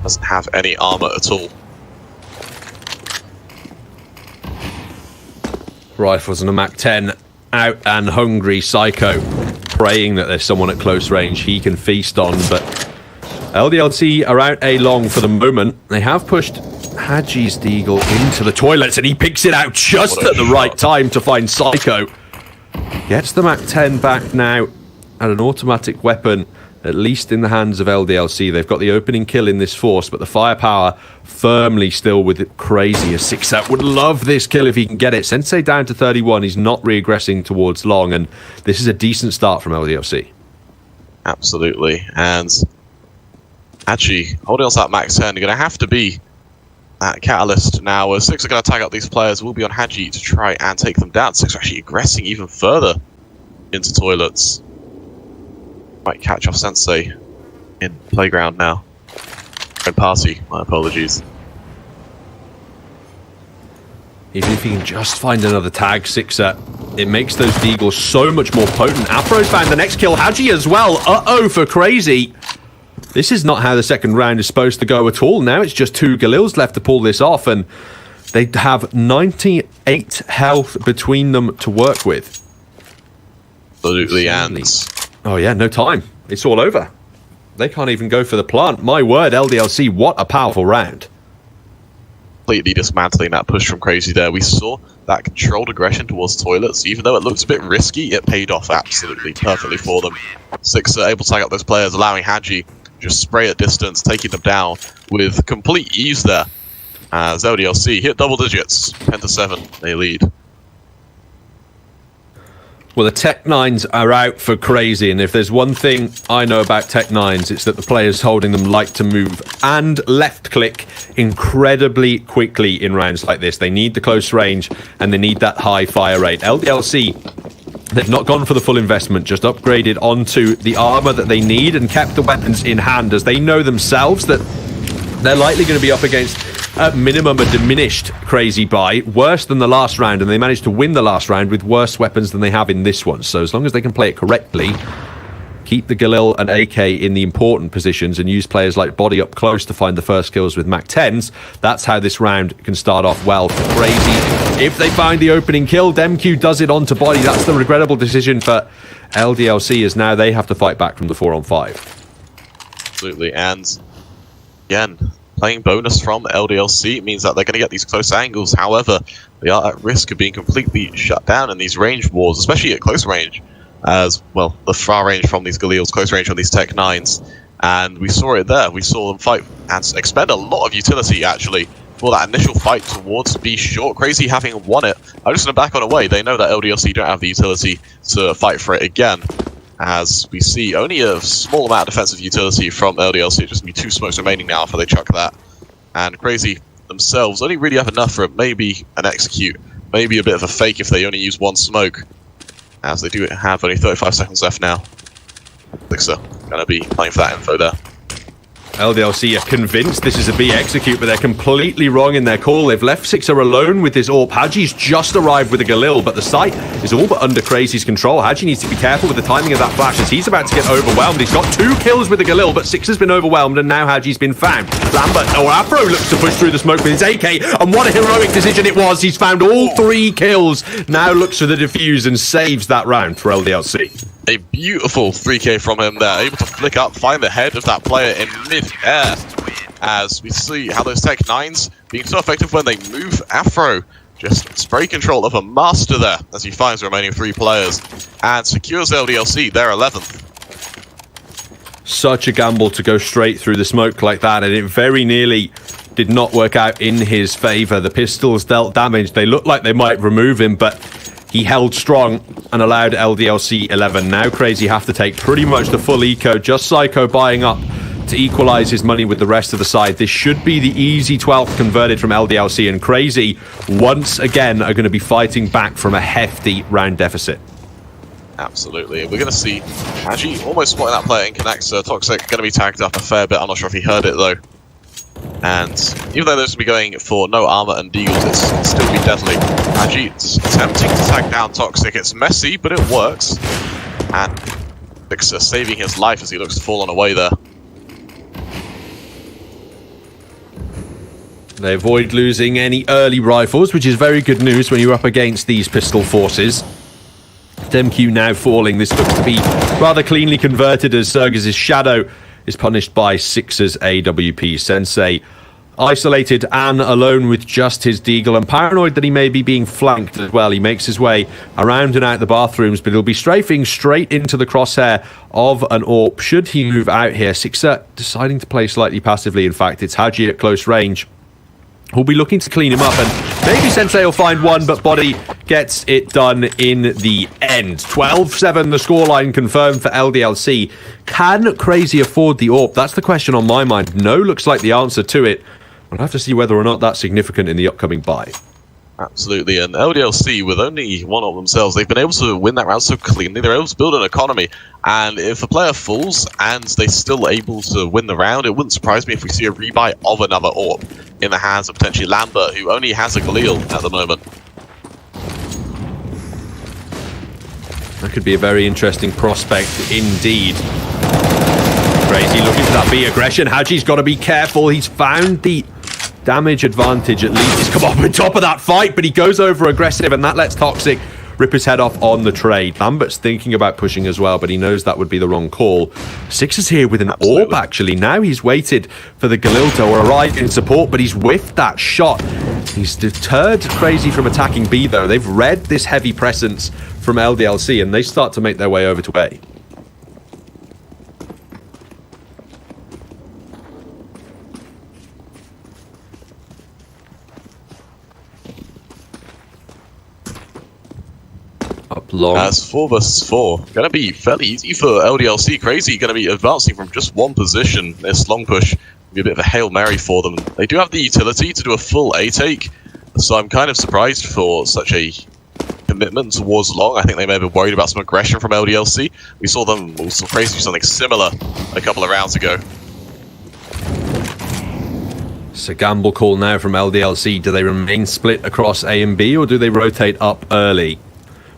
doesn't have any armor at all. Rifles and a MAC-10 out and hungry. Psycho praying that there's someone at close range he can feast on, but LDLC are out A long for the moment. They have pushed Hadji's Deagle into the toilets, and he picks it out just at the right time to find Psycho. Gets the MAC-10 back now and an automatic weapon, at least in the hands of LDLC. They've got the opening kill in this force, but the firepower firmly still with it. Crazy. A 6-up would love this kill if he can get it. Sensei down to 31. He's not regressing towards long, and this is a decent start from LDLC. Absolutely. And actually, holding on to that max 10, you're going to have to be that catalyst now. As 6 are going to tag up these players, will be on Hadji to try and take them down. 6 are actually aggressing even further into toilets. Might catch off Sensei in playground now. And party, my apologies. Even if he can just find another tag, Sixer, it makes those Deagles so much more potent. Afro's found the next kill. Hadji as well. Uh-oh for Crazy. This is not how the second round is supposed to go at all. Now it's just 2 Galils left to pull this off, and they have 98 health between them to work with. Absolutely, and... Oh yeah, no time. It's all over. They can't even go for the plant. My word, LDLC, what a powerful round. Completely dismantling that push from Crazy there. We saw that controlled aggression towards toilets. Even though it looks a bit risky, it paid off absolutely perfectly for them. 6 are able to tag up those players, allowing Hadji just spray at distance, taking them down with complete ease there. As LDLC hit double digits, 10-7, they lead. Well, the Tech 9s are out for Crazy, and if there's one thing I know about Tech 9s, it's that the players holding them like to move and left-click incredibly quickly in rounds like this. They need the close range, and they need that high fire rate. LDLC, they've not gone for the full investment, just upgraded onto the armor that they need and kept the weapons in hand, as they know themselves that they're likely going to be up against, at minimum, a diminished Crazy buy, worse than the last round, and they managed to win the last round with worse weapons than they have in this one. So as long as they can play it correctly, keep the Galil and AK in the important positions and use players like Body up close to find the first kills with Mac 10s. That's how this round can start off well for Crazy. If they find the opening kill, DemQ does it onto Body. That's the regrettable decision for LDLC, as now they have to fight back from the 4-on-5. Absolutely, and again, playing bonus from LDLC means that they're going to get these close angles. However, they are at risk of being completely shut down in these range wars, especially at close range. As well, the far range from these Galils, close range from these Tech 9s. And we saw it there. We saw them fight and expend a lot of utility, actually, for that initial fight towards B short. Crazy having won it. I'm just going to back on away. They know that LDLC don't have the utility to fight for it again. As we see only a small amount of defensive utility from LDLC. Just be 2 smokes remaining now after they chuck that. And Crazy themselves only really have enough for maybe an execute. Maybe a bit of a fake if they only use 1 smoke. As they do have only 35 seconds left now. Elixir gonna be playing for that info there. LDLC are convinced this is a B execute, but they're completely wrong in their call. They've left Sixer alone with this AWP. Haji's just arrived with a Galil, but the site is all but under Crazy's control. Haji needs to be careful with the timing of that flash, as he's about to get overwhelmed. He's got 2 kills with a Galil, but Sixer's been overwhelmed, and now Haji's been found. Lambert, or Afro, looks to push through the smoke with his AK, and what a heroic decision it was. He's found all 3 kills. Now looks for the defuse and saves that round for LDLC. A beautiful 3K from him there, able to flick up, find the head of that player in mid-air. As we see how those Tech 9s being so effective when they move. Afro just spray control of a master there as he finds the remaining 3 players and secures LDLC, their 11th. Such a gamble to go straight through the smoke like that, and it very nearly did not work out in his favor. The pistols dealt damage. They looked like they might remove him, but he held strong and allowed LDLC 11. Now Crazy have to take pretty much the full eco. Just Psycho buying up to equalize his money with the rest of the side. This should be the easy 12th converted from LDLC, and Crazy once again are going to be fighting back from a hefty round deficit. Absolutely. We're going to see Haji almost spotting that player in Connector. Toxic going to be tagged up a fair bit. I'm not sure if he heard it though. And even though those will be going for no armor and deals, it's still be deadly. Haji attempting to tag down Toxic. It's messy, but it works. And Vixer saving his life as he looks to fall on away there. They avoid losing any early rifles, which is very good news when you're up against these pistol forces. DemQ now falling. This looks to be rather cleanly converted as Sergis' shadow is punished by Sixer's AWP. Sensei isolated and alone with just his deagle, and paranoid that he may be being flanked as well. He makes his way around and out the bathrooms, but he'll be strafing straight into the crosshair of an AWP should he move out here. Sixer deciding to play slightly passively. In fact, it's Haji at close range who'll be looking to clean him up, and maybe Sensei will find one, but Body gets it done in the end. 12-7, the scoreline confirmed for LDLC. Can Crazy afford the AWP? That's the question on my mind. No looks like the answer to it. We'll have to see whether or not that's significant in the upcoming buy. Absolutely, and LDLC, with only 1 of themselves, they've been able to win that round so cleanly. They're able to build an economy, and if a player falls and they're still able to win the round, it wouldn't surprise me if we see a rebuy of another AWP in the hands of potentially Lambert, who only has a Galil at the moment. That could be a very interesting prospect indeed. Crazy looking for that B aggression. Haji's got to be careful. He's found the damage advantage at least. He's come up on top of that fight, but he goes over aggressive, and that lets Toxic rip his head off on the trade. Lambert's thinking about pushing as well, but he knows that would be the wrong call. Six is here with an AWP, actually. Now he's waited for the Galil to arrive in support, but he's whiffed that shot. He's deterred Crazy from attacking B, though. They've read this heavy presence from LDLC, and they start to make their way over to A. Up long. As 4 versus 4, going to be fairly easy for LDLC. Crazy going to be advancing from just one position. This long push will be a bit of a Hail Mary for them. They do have the utility to do a full A take, so I'm kind of surprised for such a commitment towards long. I think they may have been worried about some aggression from LDLC. We saw them also Crazy do something similar a couple of rounds ago. It's a gamble call now from LDLC. Do they remain split across A and B, or do they rotate up early?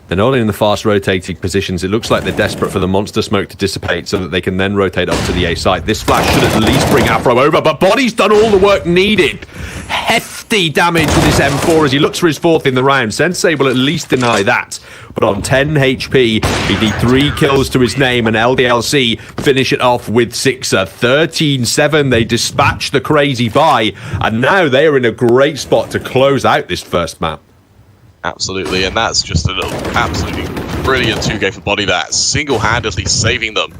They're not in the fast rotating positions. It looks like they're desperate for the monster smoke to dissipate so that they can then rotate up to the A site. This flash should at least bring Afro over, but Body's done all the work needed. Hefty damage with his M4 as he looks for his 4th in the round. Sensei will at least deny that. But on 10 HP, he'd need 3 kills to his name, and LDLC finish it off with Sixer. 13-7, they dispatch the crazy buy, and now they are in a great spot to close out this first map. Absolutely, and that's just an absolutely brilliant 2K for Body that single-handedly saving them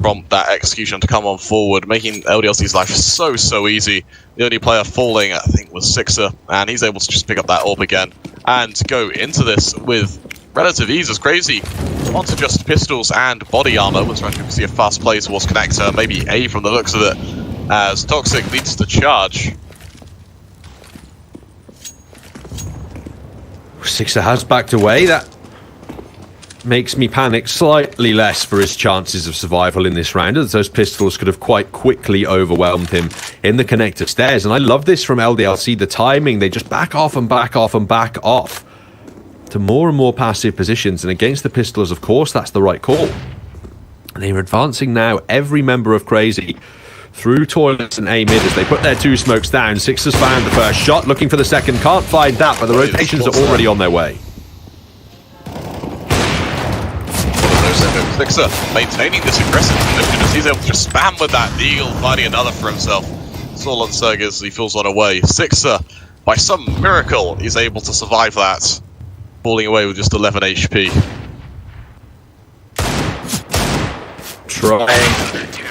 from that execution to come on forward, making LDLC's life so easy. The only player falling, I think, was Sixer, and he's able to just pick up that AWP again and go into this with relative ease as Crazy onto just pistols and body armor. We're trying to see a fast play towards Connector, maybe A from the looks of it, as Toxic leads the charge. Sixer has backed away. That makes me panic slightly less for his chances of survival in this round, as those pistols could have quite quickly overwhelmed him in the connector stairs. And I love this from LDLC, the timing. They just back off and back off and back off to more and more passive positions. And against the pistols, of course, that's the right call. And they're advancing now, every member of Crazy, through toilets and A mid as they put their 2 smokes down. Sixer's found the first shot, looking for the second. Can't find that, but the rotations are already on their way. Sixer maintaining this aggressive position as he's able to just spam with that Eagle, finding another for himself. It's all on Serg as he feels on away. Sixer, by some miracle, is able to survive that, falling away with just 11 HP. Trying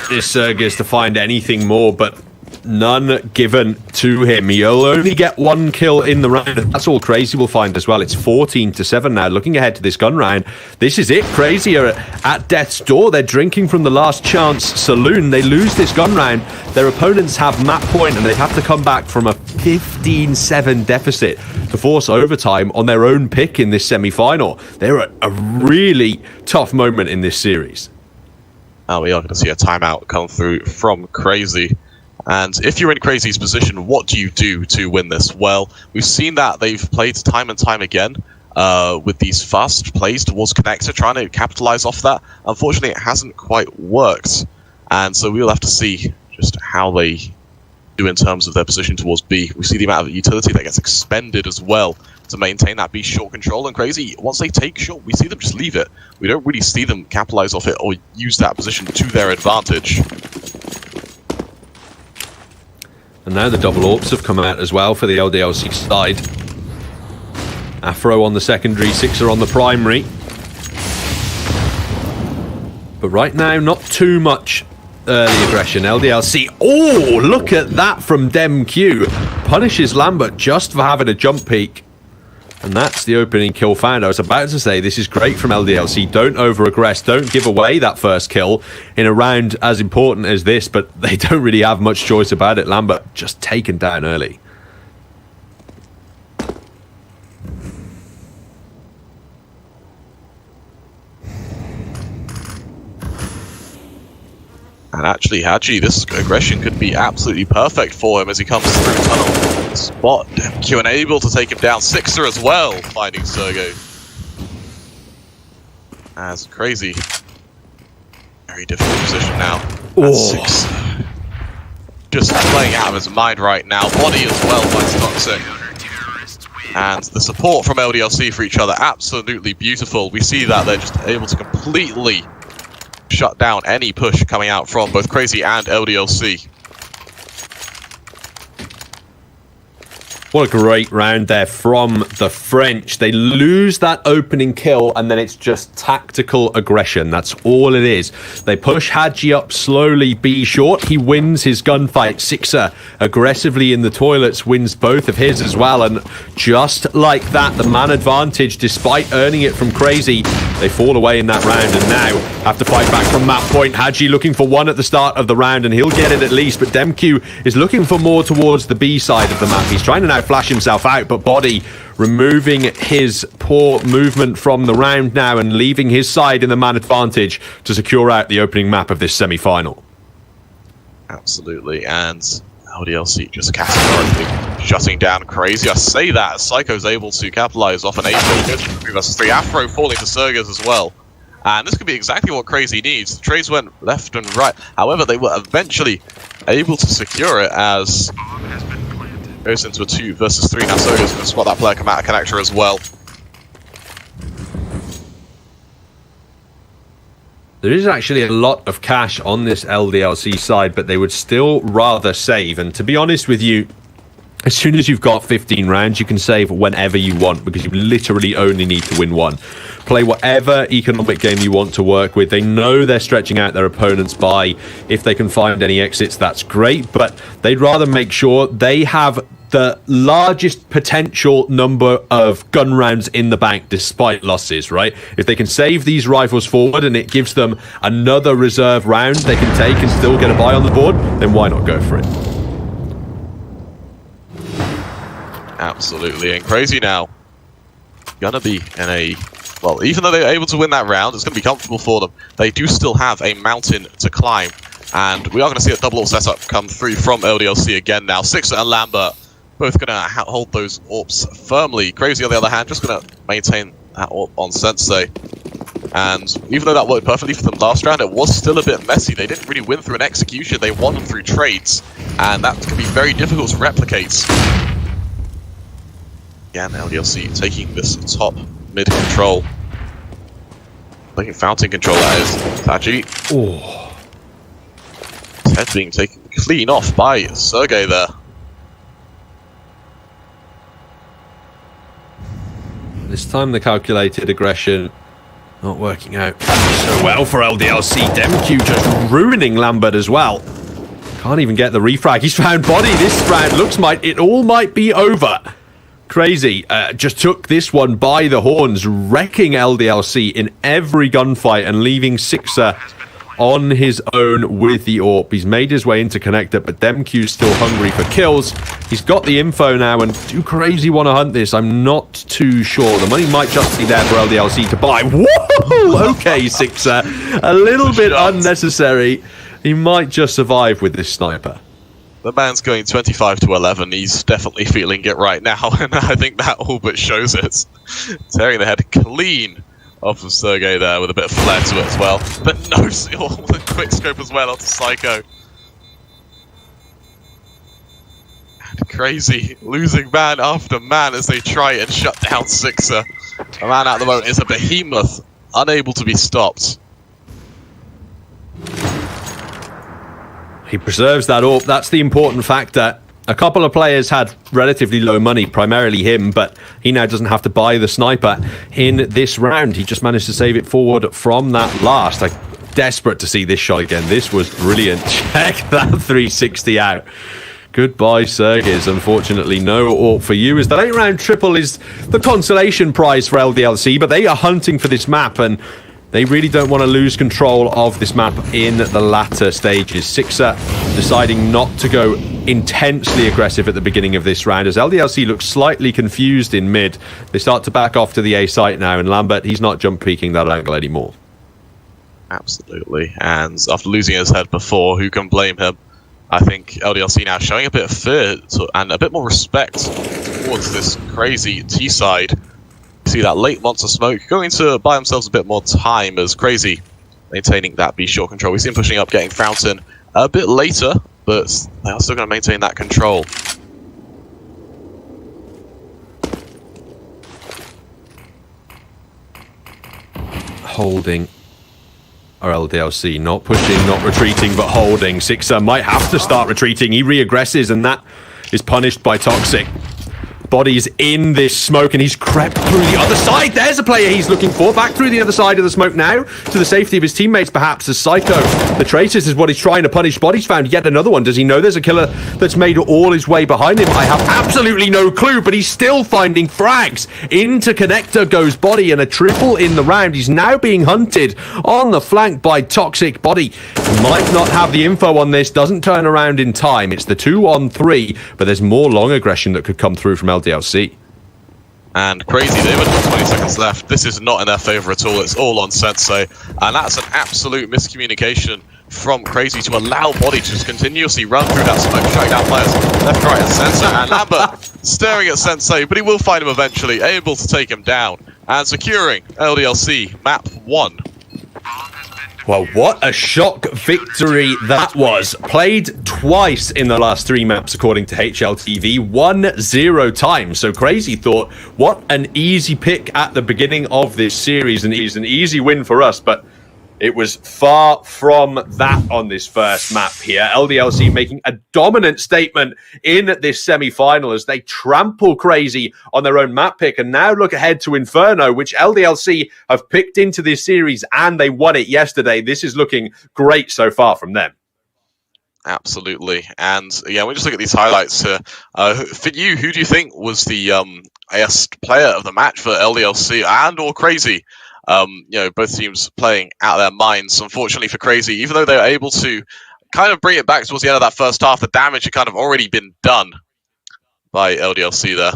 this Sergis to find anything more, but none given to him. He'll only get 1 kill in the round. That's all Crazy will find as well. It's 14-7 now. Looking ahead to this gun round, this is it. Crazy are at death's door. They're drinking from the last chance saloon. They lose this gun round. Their opponents have map point, and they have to come back from a 15-7 deficit to force overtime on their own pick in this semi-final. They're at a really tough moment in this series. We are going to see a timeout come through from Crazy. And if you're in Crazy's position, what do you do to win this? Well, we've seen that they've played time and time again with these fast plays towards Connector, trying to capitalize off that. Unfortunately, it hasn't quite worked. And so we'll have to see just how they do in terms of their position towards B. We see the amount of utility that gets expended as well to maintain that B short control. And Crazy, once they take short, we see them just leave it. We don't really see them capitalize off it or use that position to their advantage. And now the double AWPs have come out as well for the LDLC side. Afro on the secondary, Sixer on the primary. But right now, not too much early aggression. LDLC, oh, look at that from DemQ. Punishes Lambert just for having a jump peek. And that's the opening kill found. I was about to say, this is great from LDLC. Don't over-aggress. Don't give away that first kill in a round as important as this, but they don't really have much choice about it. Lambert just taken down early. And actually, Hadji, this aggression could be absolutely perfect for him as he comes through tunnel. Spot DemQ and able to take him down. Sixer as well, finding Sergo. As Crazy. Very difficult position now. Oh. Sixer. Just playing out of his mind right now. Body as well finds Toxic. And the support from LDLC for each other, absolutely beautiful. We see that they're just able to completely shut down any push coming out from both Crazy and LDLC. What a great round there from the French. They lose that opening kill, and then it's just tactical aggression. That's all it is. They push Hadji up slowly, B short. He wins his gunfight. Sixer aggressively in the toilets wins both of his as well. And just like that, the man advantage, despite earning it from Crazy, they fall away in that round and now have to fight back from map point. Hadji looking for 1 at the start of the round, and he'll get it at least. But DemQ is looking for more towards the B side of the map. He's trying to now flash himself out, but Body removing his poor movement from the round now and leaving his side in the man advantage to secure out the opening map of this semi-final. Absolutely, and LDLC just categorically shutting down Crazy. I say that as Psycho's able to capitalize off an 8 versus 3. Afro falling to Sergers as well. And this could be exactly what Crazy needs. The trades went left and right. However, they were eventually able to secure it as goes into a 2 versus 3. Now Sergers going to spot that player come out of connector as well. There is actually a lot of cash on this LDLC side, but they would still rather save. And to be honest with you, as soon as you've got 15 rounds, you can save whenever you want because you literally only need to win one. Play whatever economic game you want to work with. They know they're stretching out their opponents by. If they can find any exits, that's great, but they'd rather make sure they have the largest potential number of gun rounds in the bank despite losses, right? If they can save these rifles forward and it gives them another reserve round they can take and still get a buy on the board, then why not go for it? Absolutely, and Crazy now gonna be in a, well, even though they're able to win that round, it's gonna be comfortable for them. They do still have a mountain to climb, and we are gonna see a double AWP setup come through from LDLC again now. Sixer and Lambert both gonna hold those AWPs firmly. Crazy on the other hand just gonna maintain that AWP on Sensei. And even though that worked perfectly for them last round, it was still a bit messy. They didn't really win through an execution, they won them through trades, and that can be very difficult to replicate. Again, LDLC taking this top mid control. Taking fountain control, that is. Taji. Oh. His head being taken clean off by Sergey there. This time the calculated aggression not working out so well for LDLC. Demq just ruining Lambert as well. Can't even get the refrag. He's found body. This round looks like it all might be over. Crazy just took this one by the horns, wrecking LDLC in every gunfight and leaving Sixer on his own with the AWP. He's made his way into connector, but Demq's still hungry for kills. He's got the info now, and do Crazy want to hunt this? I'm not too sure. The money might just be there for LDLC to buy. Whoa! Okay, Sixer. A little bit unnecessary. He might just survive with this sniper. The man's going 25 to 11. He's definitely feeling it right now, and I think that all but shows it. Tearing the head clean off of Sergey there with a bit of flair to it as well. But no, with a quick scope as well onto Psycho. And Crazy losing man after man as they try and shut down Sixer. A man at the moment is a behemoth, unable to be stopped. He preserves that AWP. That's the important factor. A couple of players had relatively low money, primarily him, but he now doesn't have to buy the sniper in this round. He just managed to save it forward from that last. I'm desperate to see this shot again. This was brilliant. Check that 360 out. Goodbye, Sergis. Unfortunately, no AWP for you, as the late round triple is the consolation prize for LDLC, but they are hunting for this map, and they really don't want to lose control of this map in the latter stages. Sixer deciding not to go intensely aggressive at the beginning of this round, as LDLC looks slightly confused in mid. They start to back off to the A site now, and Lambert, he's not jump peeking that angle anymore. Absolutely, and after losing his head before, who can blame him? I think LDLC now showing a bit of fear and a bit more respect towards this Crazy T side. See that late monster smoke going to buy themselves a bit more time as Crazy maintaining that B short control. We see him pushing up, getting Fountain a bit later, but they are still going to maintain that control. Holding our LDLC, not pushing, not retreating, but holding. Sixer might have to start retreating. He re-aggresses, and that is punished by Toxic. Body's in this smoke, and he's crept through the other side. There's a player he's looking for. Back through the other side of the smoke now, to the safety of his teammates, perhaps, as Psycho. The Traitors is what he's trying to punish. Body's found yet another one. Does he know there's a killer that's made all his way behind him? I have absolutely no clue, but he's still finding frags. Into connector goes Body, and a triple in the round. He's now being hunted on the flank by Toxic. Body might not have the info on this, doesn't turn around in time. It's the 2-on-3, but there's more long aggression that could come through from LDLC. And Crazy, they've got 20 seconds left. This is not in their favor at all. It's all on Sensei. And that's an absolute miscommunication from Crazy to allow Body to just continuously run through that smoke, shutting down players left, right, and center. And Lambert staring at Sensei, but he will find him eventually, able to take him down and securing LDLC map 1. Well, what a shock victory that was. Played twice in the last 3 maps, according to HLTV, 1-0 times. So Crazy thought, what an easy pick at the beginning of this series, and it's an easy win for us, but it was far from that on this first map here. LDLC making a dominant statement in this semi-final as they trample Crazy on their own map pick and now look ahead to Inferno, which LDLC have picked into this series and they won it yesterday. This is looking great so far from them. Absolutely. And yeah, we just look at these highlights here. For you, who do you think was the best player of the match for LDLC and or Crazy? Both teams playing out of their minds. Unfortunately for Crazy, even though they were able to kind of bring it back towards the end of that first half, the damage had kind of already been done by LDLC there.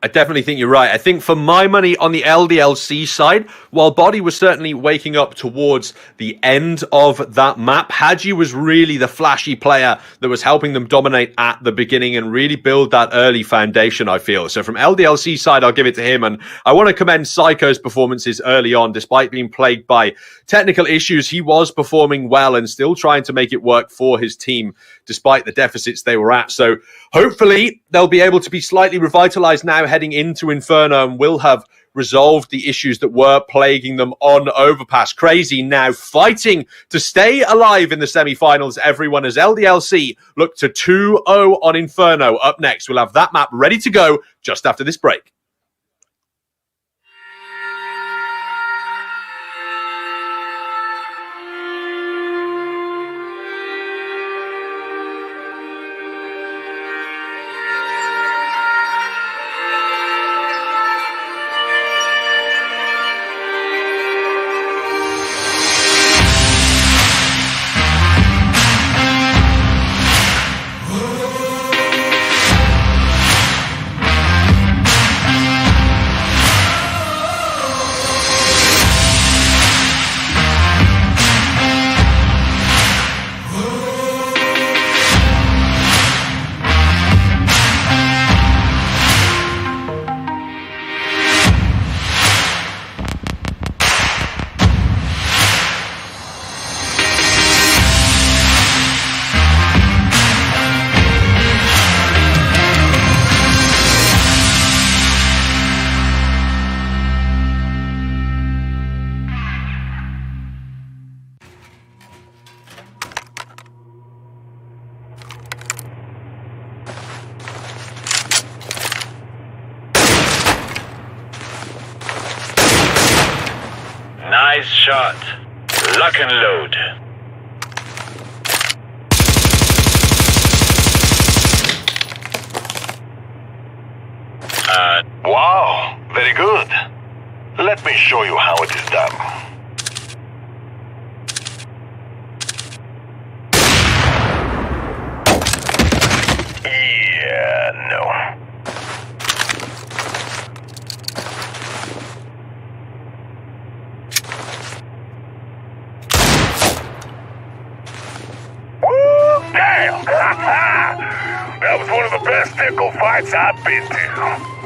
I definitely think you're right. I think for my money on the LDLC side, while Body was certainly waking up towards the end of that map, Hadji was really the flashy player that was helping them dominate at the beginning and really build that early foundation, I feel. So from LDLC side, I'll give it to him. And I want to commend Psycho's performances early on. Despite being plagued by technical issues, he was performing well and still trying to make it work for his team, despite the deficits they were at. So hopefully they'll be able to be slightly revitalized now heading into Inferno and will have resolved the issues that were plaguing them on Overpass. Crazy now fighting to stay alive in the semi-finals, everyone, as LDLC look to 2-0 on Inferno. Up next, we'll have that map ready to go just after this break. Nice shot. Lock and load. Wow, very good. Let me show you how it is done. Yeah, no. Damn! That was one of the best nickel fights I've been to.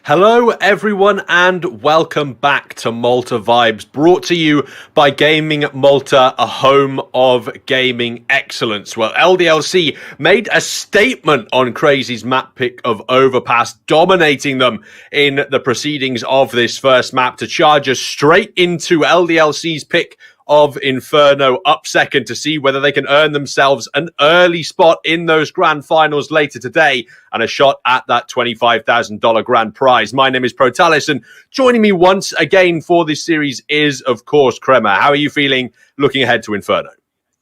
Hello, everyone, and welcome back to Malta Vibes, brought to you by Gaming Malta, a home of gaming excellence. Well, LDLC made a statement on Crazy's map pick of Overpass, dominating them in the proceedings of this first map to charge us straight into LDLC's pick of Inferno up second to see whether they can earn themselves an early spot in those grand finals later today and a shot at that $25,000 grand prize. My name is Protalis, and joining me once again for this series is, of course, Kremer. How are you feeling looking ahead to Inferno?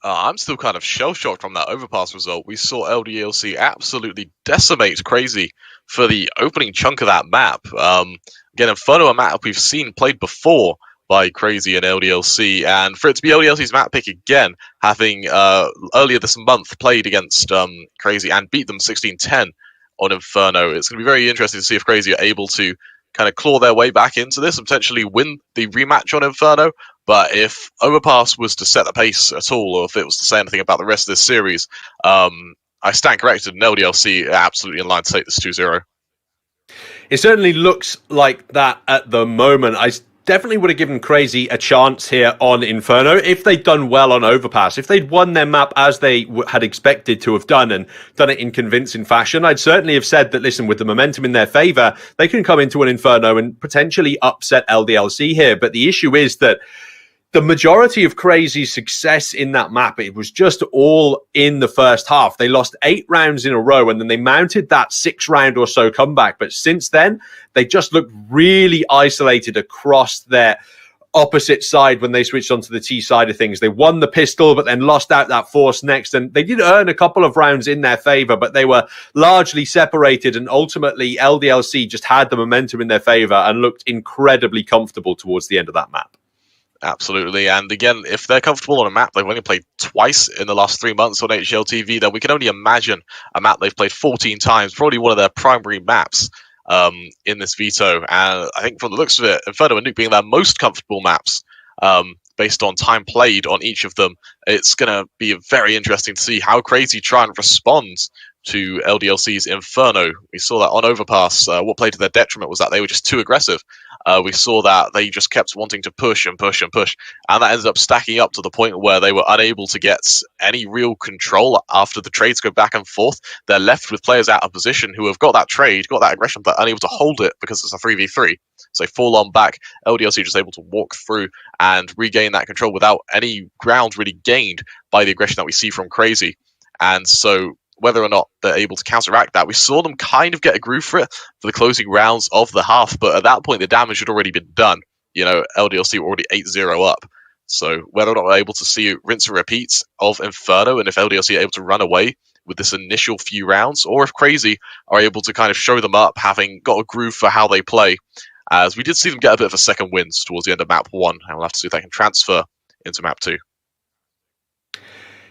I'm still kind of shell-shocked from that Overpass result. We saw LDLC absolutely decimate Crazy for the opening chunk of that map. Again, Inferno, a map we've seen played before by Crazy and LDLC, and for it to be LDLC's map pick again, having earlier this month played against Crazy and beat them 16-10 on Inferno, it's going to be very interesting to see if Crazy are able to kind of claw their way back into this and potentially win the rematch on Inferno. But if Overpass was to set the pace at all, or if it was to say anything about the rest of this series, I stand corrected, and LDLC are absolutely in line to take this 2-0. It certainly looks like that at the moment. I definitely would have given Crazy a chance here on Inferno if they'd done well on Overpass. If they'd won their map as they had expected to have done and done it in convincing fashion, I'd certainly have said that, listen, with the momentum in their favour, they can come into an Inferno and potentially upset LDLC here. But the issue is that the majority of Crazy's success in that map, it was just all in the first half. They lost 8 rounds in a row, and then they mounted that 6-round or so comeback. But since then, they just looked really isolated across their opposite side when they switched onto the T side of things. They won the pistol, but then lost out that force next. And they did earn a couple of rounds in their favor, but they were largely separated. And ultimately, LDLC just had the momentum in their favor and looked incredibly comfortable towards the end of that map. Absolutely, and again, if they're comfortable on a map they've only played twice in the last 3 months on HLTV, then we can only imagine a map they've played 14 times, probably one of their primary maps in this veto. And I think from the looks of it, Inferno and Nuke being their most comfortable maps, based on time played on each of them, it's going to be very interesting to see how Crazy try and respond to LDLC's Inferno. We saw that on Overpass. What played to their detriment was that they were just too aggressive. We saw that they just kept wanting to push and push and push, and that ended up stacking up to the point where they were unable to get any real control after the trades go back and forth. They're left with players out of position who have got that trade, got that aggression, but unable to hold it because it's a 3v3. So they fall on back. LDLC just able to walk through and regain that control without any ground really gained by the aggression that we see from Crazy. And so whether or not they're able to counteract that, we saw them kind of get a groove for it for the closing rounds of the half, but at that point the damage had already been done. You know, LDLC were already 8-0 up. So whether or not we're able to see rinse and repeats of Inferno, and if LDLC are able to run away with this initial few rounds, or if Crazy are able to kind of show them up, having got a groove for how they play, as we did see them get a bit of a second wins towards the end of map 1, and we'll have to see if they can transfer into map 2.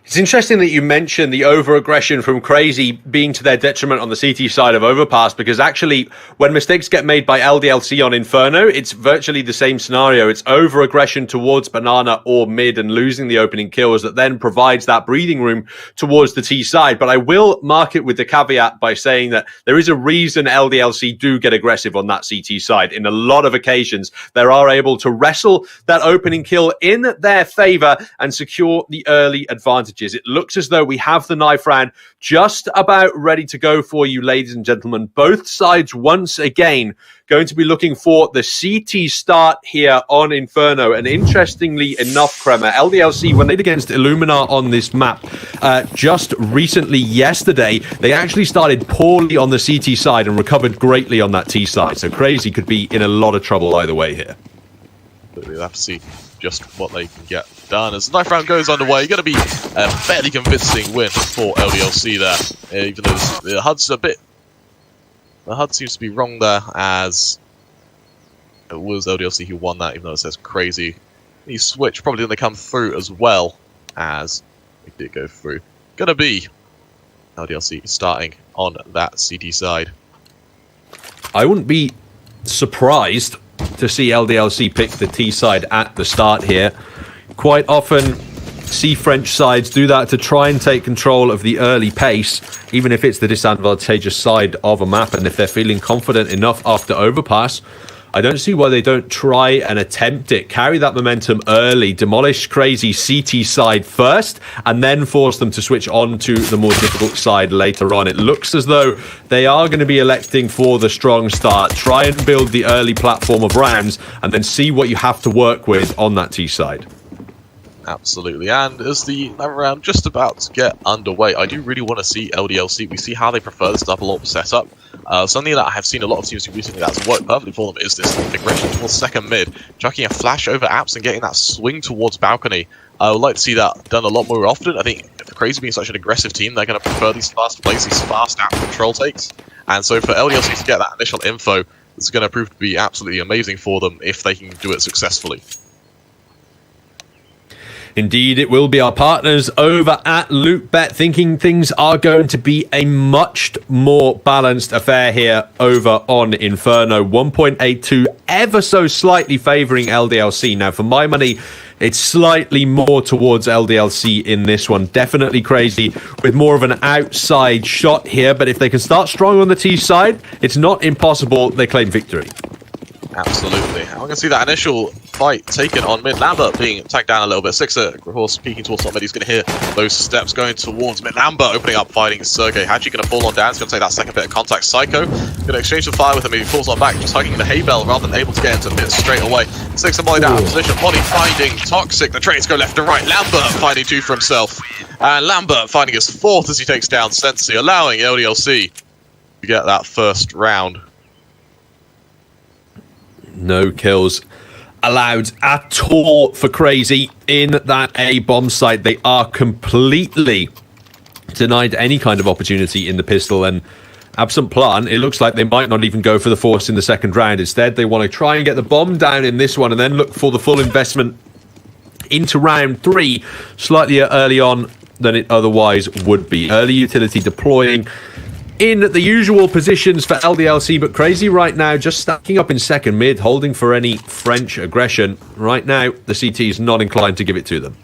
It's interesting that you mentioned the over-aggression from Crazy being to their detriment on the CT side of Overpass, because actually, when mistakes get made by LDLC on Inferno, it's virtually the same scenario. It's over-aggression towards Banana or mid and losing the opening kills that then provides that breathing room towards the T side. But I will mark it with the caveat by saying that there is a reason LDLC do get aggressive on that CT side. In a lot of occasions, they are able to wrestle that opening kill in their favor and secure the early advantage. It looks as though we have the knife round just about ready to go for you, ladies and gentlemen. Both sides once again going to be looking for the CT start here on Inferno. And interestingly enough, Kremer, LDLC, when they did against Illumina on this map just recently yesterday, they actually started poorly on the CT side and recovered greatly on that T side. So Crazy could be in a lot of trouble either way here. We'll have to see just what they can get done. As the knife round goes underway, going to be a fairly convincing win for LDLC there, even though the HUD's a bit... The HUD seems to be wrong there, as it was LDLC who won that, even though it says Crazy. The switch probably didn't come through as well as it did go through. Going to be LDLC starting on that CT side. I wouldn't be surprised to see LDLC pick the T side at the start here. Quite often, see French sides do that to try and take control of the early pace, even if it's the disadvantageous side of a map. And if they're feeling confident enough after overpass, I don't see why they don't try and attempt it. Carry that momentum early, demolish Crazy CT side first, and then force them to switch on to the more difficult side later on. It looks as though they are going to be electing for the strong start. Try and build the early platform of rounds, and then see what you have to work with on that T side. Absolutely, and as the round just about to get underway, I do really want to see LDLC. We see how they prefer this double AWP setup. Something that I have seen a lot of teams do recently that's worked perfectly for them is this aggression towards second mid, chucking a flash over apps and getting that swing towards balcony. I would like to see that done a lot more often. I think for Crazy being such an aggressive team, they're going to prefer these fast plays, these fast app control takes. And so for LDLC to get that initial info, it's going to prove to be absolutely amazing for them if they can do it successfully. Indeed, it will be. Our partners over at LootBet thinking things are going to be a much more balanced affair here over on Inferno. 1.82 ever so slightly favouring LDLC. Now, for my money, it's slightly more towards LDLC in this one. Definitely Crazy with more of an outside shot here. But if they can start strong on the T side, it's not impossible they claim victory. Absolutely. I'm going to see that initial fight taken on mid. Lambert being tagged down a little bit. Sixer, of course, peeking towards top mid. He's going to hear those steps going towards mid. Lambert opening up, fighting Sergey. Hadji going to fall on down. He's going to take that second bit of contact. Psycho going to exchange the fire with him. He falls on back, just hugging the hay bale rather than able to get into mid straight away. Sixer body down position. Body finding Toxic. The trades go left and right. Lambert finding two for himself. And Lambert finding his fourth as he takes down Sensi, allowing LDLC to get that first round. No kills allowed at all for Crazy in that A bomb site. They are completely denied any kind of opportunity in the pistol, and absent plan, it looks like they might not even go for the force in the second round. Instead, they want to try and get the bomb down in this one and then look for the full investment into round 3 slightly early on than it otherwise would be. Early utility deploying in the usual positions for LDLC, but Crazy right now just stacking up in second mid, holding for any French aggression. Right now, the CT is not inclined to give it to them.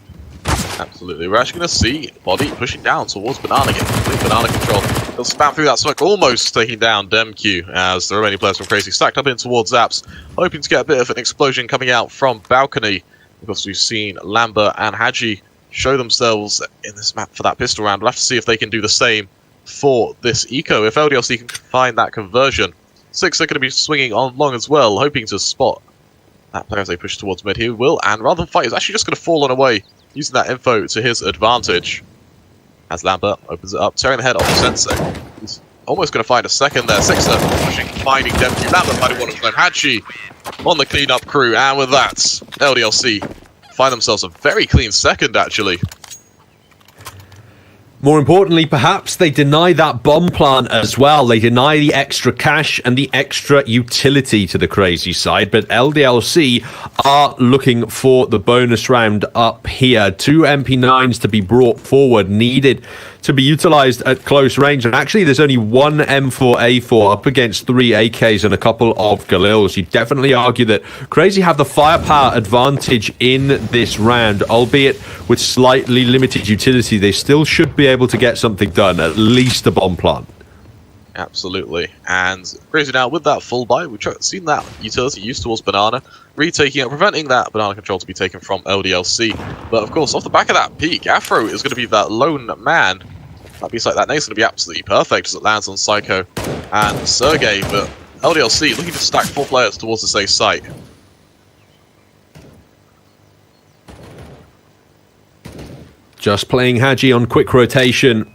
Absolutely. We're actually going to see Body pushing down towards Banana, getting complete Banana control. He'll spam through that smoke, almost taking down DemQ as the remaining players from Crazy stacked up in towards Zaps, hoping to get a bit of an explosion coming out from Balcony. Because we've seen Lambert and Hadji show themselves in this map for that pistol round. We'll have to see if they can do the same for this eco. If LDLC can find that conversion, Six are going to be swinging on long as well, hoping to spot that player as they push towards mid. He will, and rather than fight, he's actually just going to fall on away, using that info to his advantage. As Lambert opens it up, tearing the head off Sensei. He's almost going to find a second there. Sixer pushing, finding DemQ. Lambert finding one of them. Hadji on the cleanup crew, and with that, LDLC find themselves a very clean second, actually. More importantly, perhaps they deny that bomb plan as well. They deny the extra cash and the extra utility to the Crazy side. But LDLC are looking for the bonus round up here. 2 MP9s to be brought forward, needed to be utilized at close range. And actually, there's only 1 M4A4 up against 3 AKs and a couple of Galils. You definitely argue that Crazy have the firepower advantage in this round, albeit with slightly limited utility. They still should be able to get something done, at least a bomb plant. Absolutely. And Crazy now with that full buy, we've seen that utility used towards Banana, retaking it, preventing that Banana control to be taken from LDLC. But of course, off the back of that peak, Afro is going to be that lone man. That piece like that nade's going to be absolutely perfect as it lands on Psycho and Sergey. But LDLC looking to stack 4 players towards the safe site. Just playing Hadji on quick rotation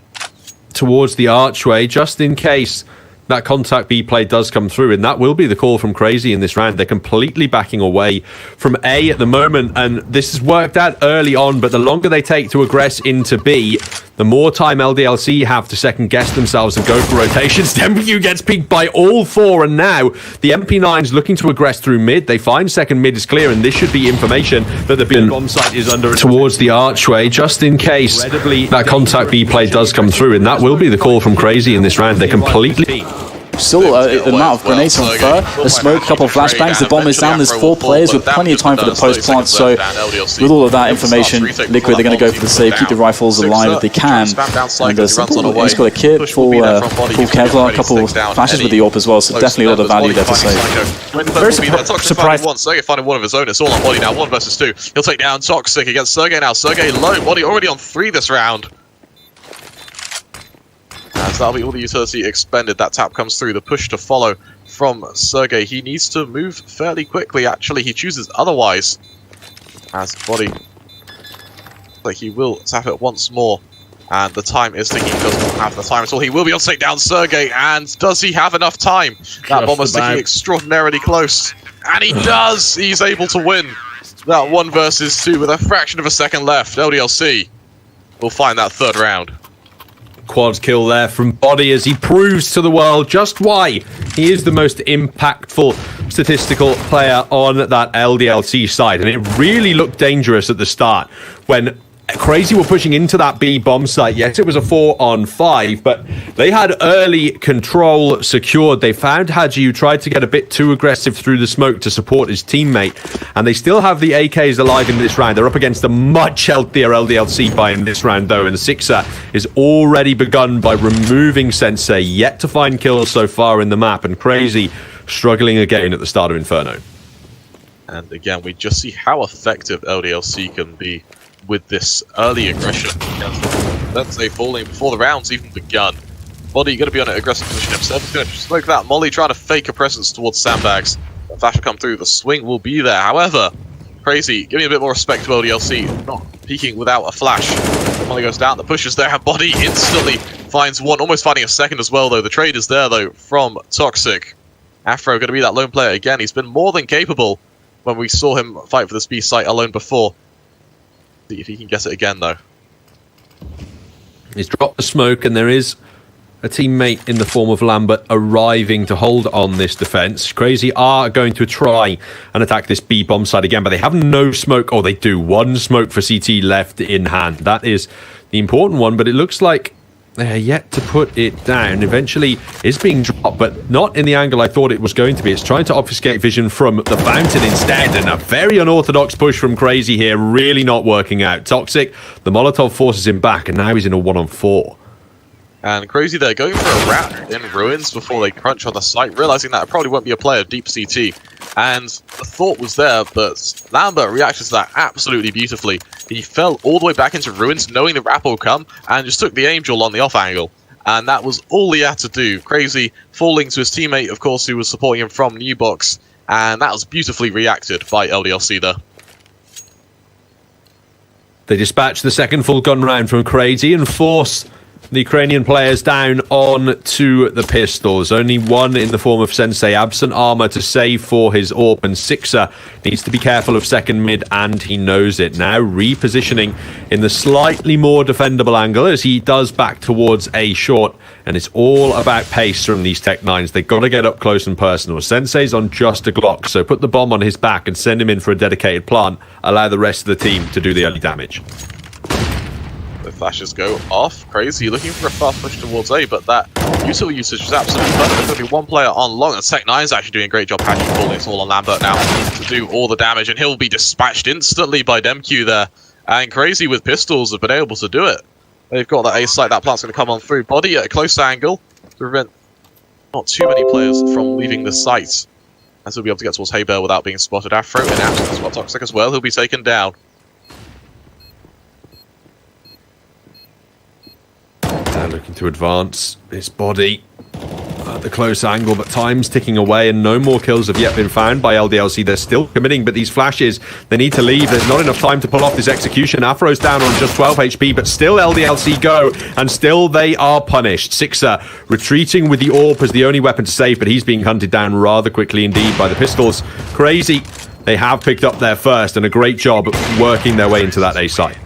towards the archway, just in case that contact B play does come through, and that will be the call from Crazy in this round. They're completely backing away from A at the moment, and this has worked out early on, but the longer they take to aggress into B, the more time LDLC have to second guess themselves and go for rotations. DemQ gets peeked by all 4, and now the MP9's looking to aggress through mid. They find second mid is clear, and this should be information that the big bomb site is under towards the archway, just in case that contact B play does come through, and that will be the call from Crazy in this round. They're completely Still an amount of grenades from Fur, a smoke, a couple of flashbangs, the bomb is down, there's 4 players with plenty of time for the post-plant, so with all of that information, Liquid, they're going to go for the save, keep the rifles alive if they can, and he's got a kit, full Kevlar, a couple of flashes with the AWP as well, so definitely a lot of value there to save. Very surprised. Sergey finding one of his own, it's all on Body now, 1 versus 2. He'll take down Toxic against Sergey now, Sergey low, Body already on 3 this round. As that'll be all the utility expended, that tap comes through, the push to follow from Sergey. He needs to move fairly quickly, actually, he chooses otherwise. As Body, like he will tap it once more, and the time is ticking, he doesn't have the time at all. He will be able to take down Sergey, and does he have enough time? That bomber's sticking extraordinarily close, and he does! He's able to win that 1 versus 2 with a fraction of a second left. LDLC will find that 3rd round. Quad kill there from Body as he proves to the world just why he is the most impactful statistical player on that LDLC side. And it really looked dangerous at the start when Crazy were pushing into that B bomb site. Yes, it was a 4-on-5, but they had early control secured. They found Haji, who tried to get a bit too aggressive through the smoke to support his teammate, and they still have the AKs alive in this round. They're up against a much healthier LDLC buy in this round, though, and the Sixer is already begun by removing Sensei, yet to find kills so far in the map, and Crazy struggling again at the start of Inferno. And again, we just see how effective LDLC can be with this early aggression. Let's say falling before the round's even begun. Body going to be on an aggressive position himself. He's going to smoke that molly, trying to fake a presence towards sandbags. The flash will come through, the swing will be there. However, Crazy, give me a bit more respect to LDLC, not peeking without a flash. The molly goes down, the push is there, and Body instantly finds 1, almost finding a 2nd as well, though. The trade is there, though, from Toxic. Afro going to be that lone player again. He's been more than capable when we saw him fight for this B site alone before. See if he can get it again, though. He's dropped the smoke, and there is a teammate in the form of Lambert arriving to hold on this defense. Crazy are going to try and attack this B bomb side again, but they have no smoke. They do. 1 smoke for CT left in hand. That is the important one, but it looks like they're yet to put it down. Eventually, it's being dropped, but not in the angle I thought it was going to be. It's trying to obfuscate vision from the fountain instead, and a very unorthodox push from Crazy here, really not working out. Toxic, the Molotov forces him back, and now he's in a 1-on-4. And Crazy, they're going for a round in Ruins before they crunch on the site, realizing that it probably won't be a play of deep CT. And the thought was there, but Lambert reacted to that absolutely beautifully. He fell all the way back into Ruins, knowing the rappel would come, and just took the Angel on the off angle. And that was all he had to do. Crazy falling to his teammate, of course, who was supporting him from New Box, and that was beautifully reacted by LDLC there. They dispatch the 2nd full gun round from Crazy and force the Ukrainian players down on to the pistols. Only 1 in the form of Sensei, absent armor to save for his AWP, and Sixer needs to be careful of 2nd mid, and he knows it. Now repositioning in the slightly more defendable angle as he does back towards A short, and it's all about pace from these Tech 9s. They've got to get up close and personal. Sensei's on just a Glock, so put the bomb on his back and send him in for a dedicated plant. Allow the rest of the team to do the early damage. The flashes go off. Crazy looking for a fast push towards A, but that util usage is absolutely perfect. There's going to be 1 player on long, and Tech 9 is actually doing a great job patching falling. It's all on Lambert now to do all the damage, and he'll be dispatched instantly by DemQ there. And Crazy with pistols have been able to do it. They've got that A site, that plant's going to come on through. Body at a close angle to prevent not too many players from leaving the site. As he'll be able to get towards Haybear without being spotted. Afro in absence as well, Toxic as well, he'll be taken down. Looking to advance his Body at the close angle, but time's ticking away and no more kills have yet been found by LDLC. They're still committing, but these flashes, they need to leave. There's not enough time to pull off this execution. Afro's down on just 12 HP, but still LDLC go, and still they are punished. Sixer retreating with the AWP as the only weapon to save, but he's being hunted down rather quickly indeed by the pistols. Crazy, they have picked up their first, and a great job working their way into that A site.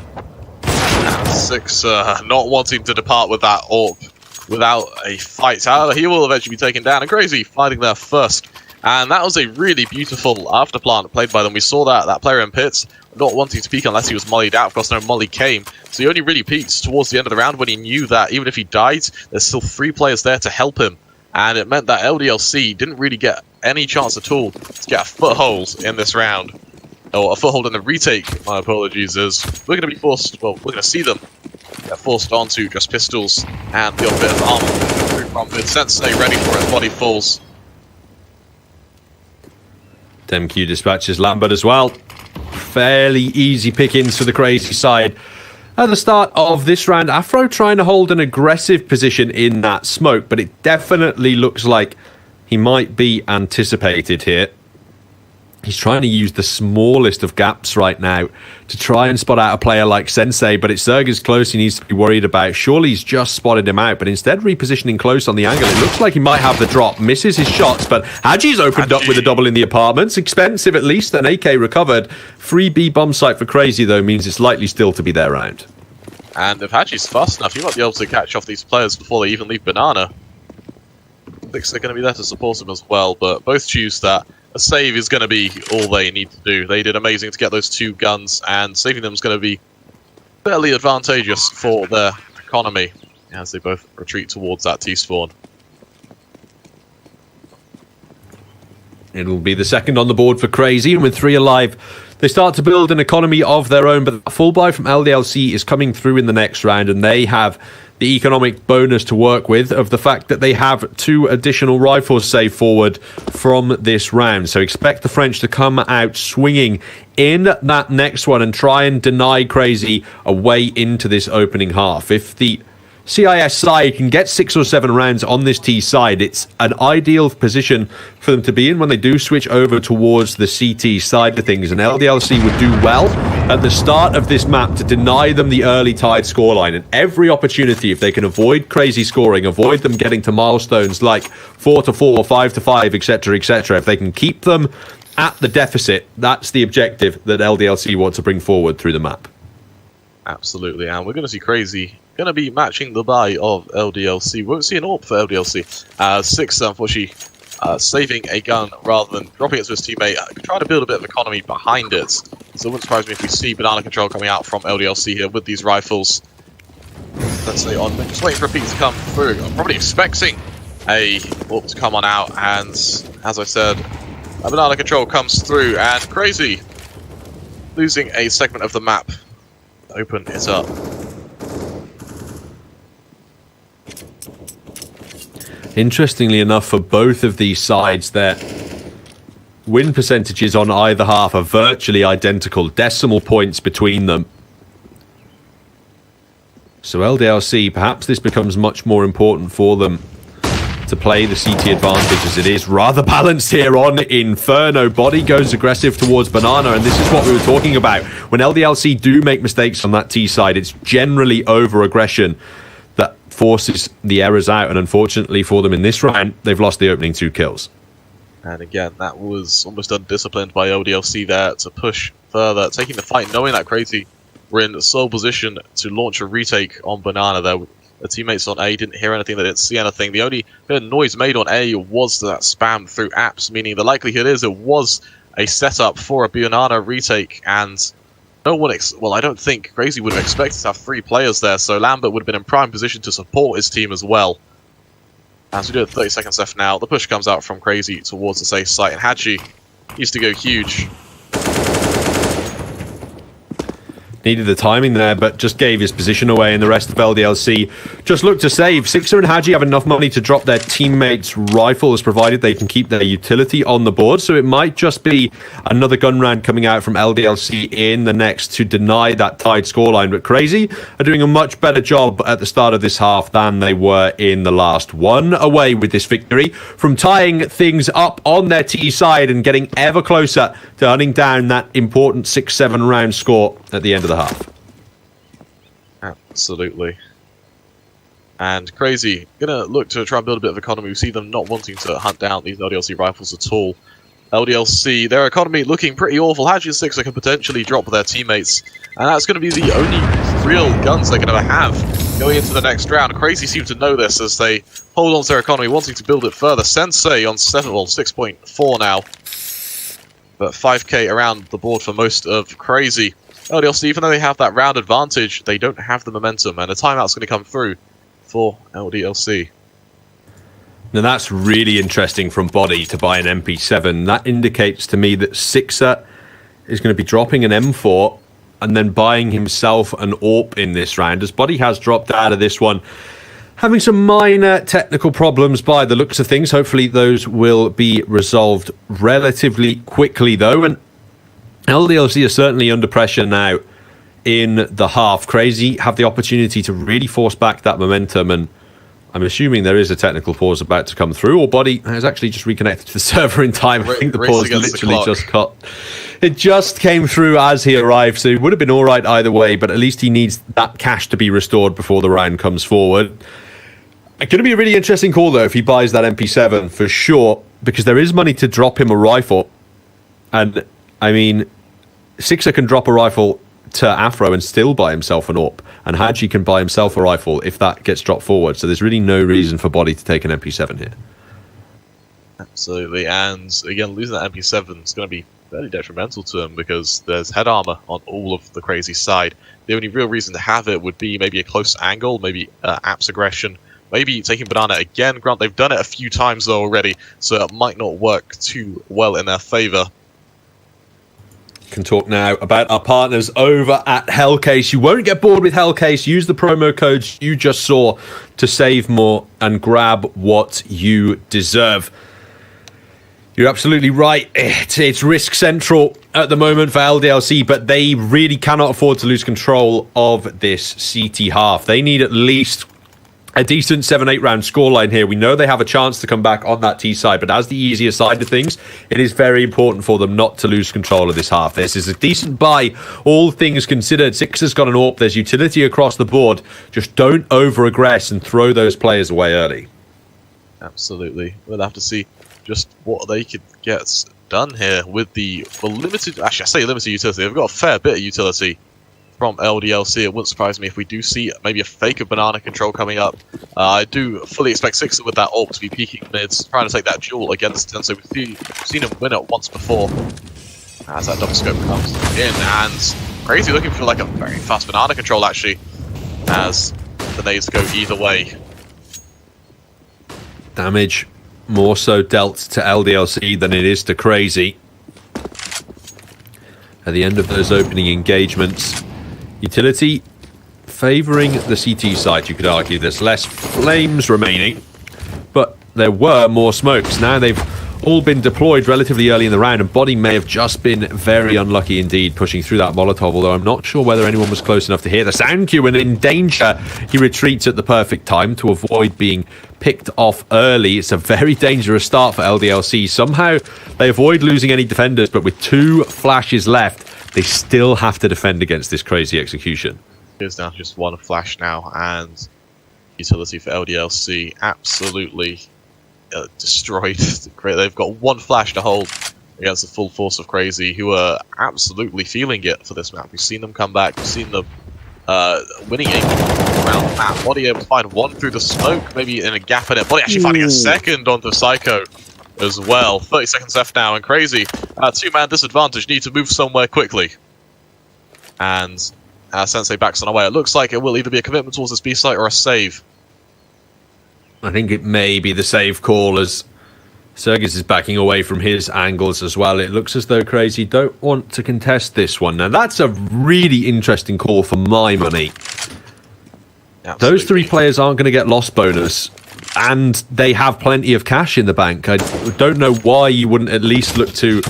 Sixer not wanting to depart with that AWP without a fight. However, he will eventually be taken down, and Crazy finding there first. And that was a really beautiful afterplant played by them. We saw that player in pits not wanting to peek unless he was mollied out. Of course, no molly came. So he only really peeked towards the end of the round when he knew that even if he died, there's still 3 players there to help him. and it meant that LDLC didn't really get any chance at all to get a foothold in this round. Or a foothold in the retake, my apologies, is we're going to be forced, well, we're going to see them get forced onto just pistols and the odd bit of armor from mid. Sensei ready for it, body falls. MQ dispatches Lambert as well. Fairly easy pickings for the Crazy side. At the start of this round, Afro trying to hold an aggressive position in that smoke, but it definitely looks like he might be anticipated here. He's trying to use the smallest of gaps right now to try and spot out a player like Sensei, but it's Zerg's close he needs to be worried about. Surely he's just spotted him out, but instead repositioning close on the angle. It looks like he might have the drop. Misses his shots, but Haji's opened up with a double in the apartments. Expensive at least, an AK recovered. Free B bomb site for Crazy, though, means it's likely still to be their round. And if Haji's fast enough, he might be able to catch off these players before they even leave Banana. Thinks they're going to be there to support him as well, but both choose that a save is going to be all they need to do. They did amazing to get those 2 guns, and saving them is going to be fairly advantageous for their economy as they both retreat towards that T-spawn. It'll be the second on the board for Crazy, and with 3 alive, they start to build an economy of their own, but the full buy from LDLC is coming through in the next round, and they have the economic bonus to work with of the fact that they have 2 additional rifles saved forward from this round. So expect the French to come out swinging in that next one and try and deny Crazy a way into this opening half. If the CIS side can get 6 or 7 rounds on this T side, it's an ideal position for them to be in when they do switch over towards the CT side of things, and LDLC would do well at the start of this map to deny them the early tied scoreline, and every opportunity, if they can avoid Crazy scoring, avoid them getting to milestones like 4-4, 5-5, etc., if they can keep them at the deficit, that's the objective that LDLC want to bring forward through the map. Absolutely, and we're going to see Crazy going to be matching the buy of LDLC. We won't see an AWP for LDLC. 6, unfortunately, saving a gun rather than dropping it to his teammate, trying to build a bit of economy behind it. So it wouldn't surprise me if we see banana control coming out from LDLC here with these rifles. Let's say on, just waiting for a peek to come through. I'm probably expecting a AWP to come on out, and as I said, a banana control comes through, and Crazy losing a segment of the map. Open it up. Interestingly enough, for both of these sides, their win percentages on either half are virtually identical, decimal points between them. So LDLC, perhaps this becomes much more important for them to play the CT advantage, as it is rather balanced here on Inferno. Body goes aggressive towards Banana, and this is what we were talking about. When LDLC do make mistakes on that T side, it's generally over-aggression that forces the errors out, and unfortunately for them in this round, they've lost the opening 2 kills. And again, that was almost undisciplined by LDLC there to push further, taking the fight, knowing that Crazy were in sole position to launch a retake on Banana there. The teammates on A didn't hear anything, they didn't see anything. The only bit of noise made on A was that spam through apps, meaning the likelihood is it was a setup for a Banana retake, and no one, well, I don't think Crazy would have expected to have 3 players there, so Lambert would have been in prime position to support his team as well. As we do have 30 seconds left now, the push comes out from Crazy towards the safe site, and Haji needs to go huge. Needed the timing there, but just gave his position away, and the rest of LDLC just looked to save. Sixer and Haji have enough money to drop their teammates' rifles, provided they can keep their utility on the board, so it might just be another gun round coming out from LDLC in the next to deny that tied scoreline. But Crazy are doing a much better job at the start of this half than they were in the last one. Away with this victory from tying things up on their T side and getting ever closer to hunting down that important 6-7 round score at the end of the half. Absolutely. And Crazy gonna look to try and build a bit of economy. We see them not wanting to hunt down these LDLC rifles at all. LDLC, their economy looking pretty awful. Haji and Sixer can potentially drop their teammates, and that's going to be the only real guns they're going to have going into the next round. Crazy seem to know this as they hold on to their economy, wanting to build it further. Sensei on 6.4 now, but 5k around the board for most of Crazy. LDLC, even though they have that round advantage, they don't have the momentum, and a timeout's going to come through for LDLC. Now that's really interesting from Body to buy an MP7. That indicates to me that Sixer is going to be dropping an M4 and then buying himself an AWP in this round, as Body has dropped out of this one, having some minor technical problems by the looks of things. Hopefully those will be resolved relatively quickly, though. And LDLC are certainly under pressure now in the half. CR4ZY have the opportunity to really force back that momentum, and I'm assuming there is a technical pause about to come through, or Body has actually just reconnected to the server in time. I think the pause literally just cut. It just came through as he arrived, so it would have been all right either way, but at least he needs that cash to be restored before the round comes forward. It's going to be a really interesting call, though, if he buys that MP7 for sure, because there is money to drop him a rifle. And, I mean, Sixer can drop a rifle to Afro and still buy himself an AWP, and Hadji can buy himself a rifle if that gets dropped forward. So there's really no reason for Body to take an MP7 here. Absolutely, and again, losing that MP7 is going to be fairly detrimental to him because there's head armor on all of the CR4ZY side. The only real reason to have it would be maybe a close angle, maybe apps aggression, maybe taking Banana again. Grant, they've done it a few times though already, so it might not work too well in their favor. Can talk now about our partners over at Hellcase. You won't get bored with Hellcase. Use the promo codes you just saw to save more and grab what you deserve. You're absolutely right. It's risk central at the moment for LDLC, but they really cannot afford to lose control of this CT half. They need at least a decent 7-8 round scoreline here. We know they have a chance to come back on that T side, but as the easier side of things, it is very important for them not to lose control of this half. This is a decent buy, all things considered. Sixer's got an AWP. There's utility across the board. Just don't over-aggress and throw those players away early. Absolutely. We'll have to see just what they could get done here with the limited... Actually, I say limited utility. They've got a fair bit of utility from LDLC. It wouldn't surprise me if we do see maybe a fake of Banana control coming up. I do fully expect Sixer with that AWP to be peeking mids, trying to take that duel against Tensei. We've seen him win it once before. As that double scope comes in, and CR4ZY looking for like a very fast Banana control actually, as the nades go either way. Damage more so dealt to LDLC than it is to CR4ZY. At the end of those opening engagements, utility favouring the CT side, you could argue. There's less flames remaining, but there were more smokes. Now they've all been deployed relatively early in the round, and Body may have just been very unlucky indeed pushing through that Molotov, although I'm not sure whether anyone was close enough to hear the sound cue, and in danger. He retreats at the perfect time to avoid being picked off early. It's a very dangerous start for LDLC. Somehow they avoid losing any defenders, but with 2 flashes left, they still have to defend against this crazy execution. There's now just 1 flash now, and utility for LDLC absolutely destroyed. They've got 1 flash to hold against the full force of CR4ZY, who are absolutely feeling it for this map. We've seen them come back, we've seen them winning a round map. Body able to find 1 through the smoke, maybe in a gap in it. Body actually finding a second onto Psycho as well. 30 seconds left now, and CR4ZY, 2-man disadvantage, need to move somewhere quickly. And Sensei backs on away. It looks like it will either be a commitment towards this B site or a save. I think it may be the save call, as Sergis is backing away from his angles as well. It looks as though CR4ZY don't want to contest this one. Now, that's a really interesting call for my money. Absolutely. Those 3 players aren't going to get loss bonus, and they have plenty of cash in the bank. I don't know why you wouldn't at least look to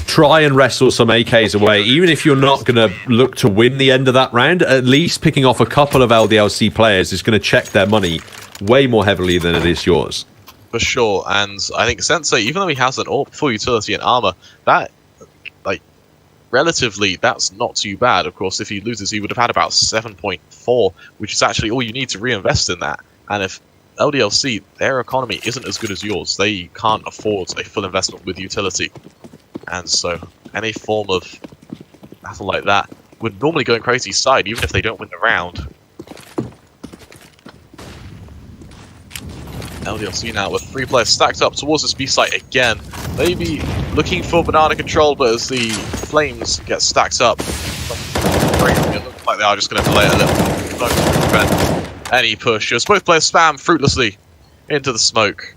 try and wrestle some AKs away. Even if you're not going to look to win the end of that round, at least picking off a couple of LDLC players is going to check their money way more heavily than it is yours. For sure, and I think Sensei, even though he has an AWP, full utility and armor, that, like, relatively, that's not too bad. Of course, if he loses, he would have had about 7.4, which is actually all you need to reinvest in that. And if LDLC, their economy isn't as good as yours, they can't afford a full investment with utility. And so, any form of battle like that would normally go in CR4ZY's side, even if they don't win the round. LDLC now with 3 players stacked up towards this B site again. Maybe looking for Banana control, but as the flames get stacked up, it looks like they are just going to delay it a little. Not to prevent any push. As both players spam fruitlessly into the smoke.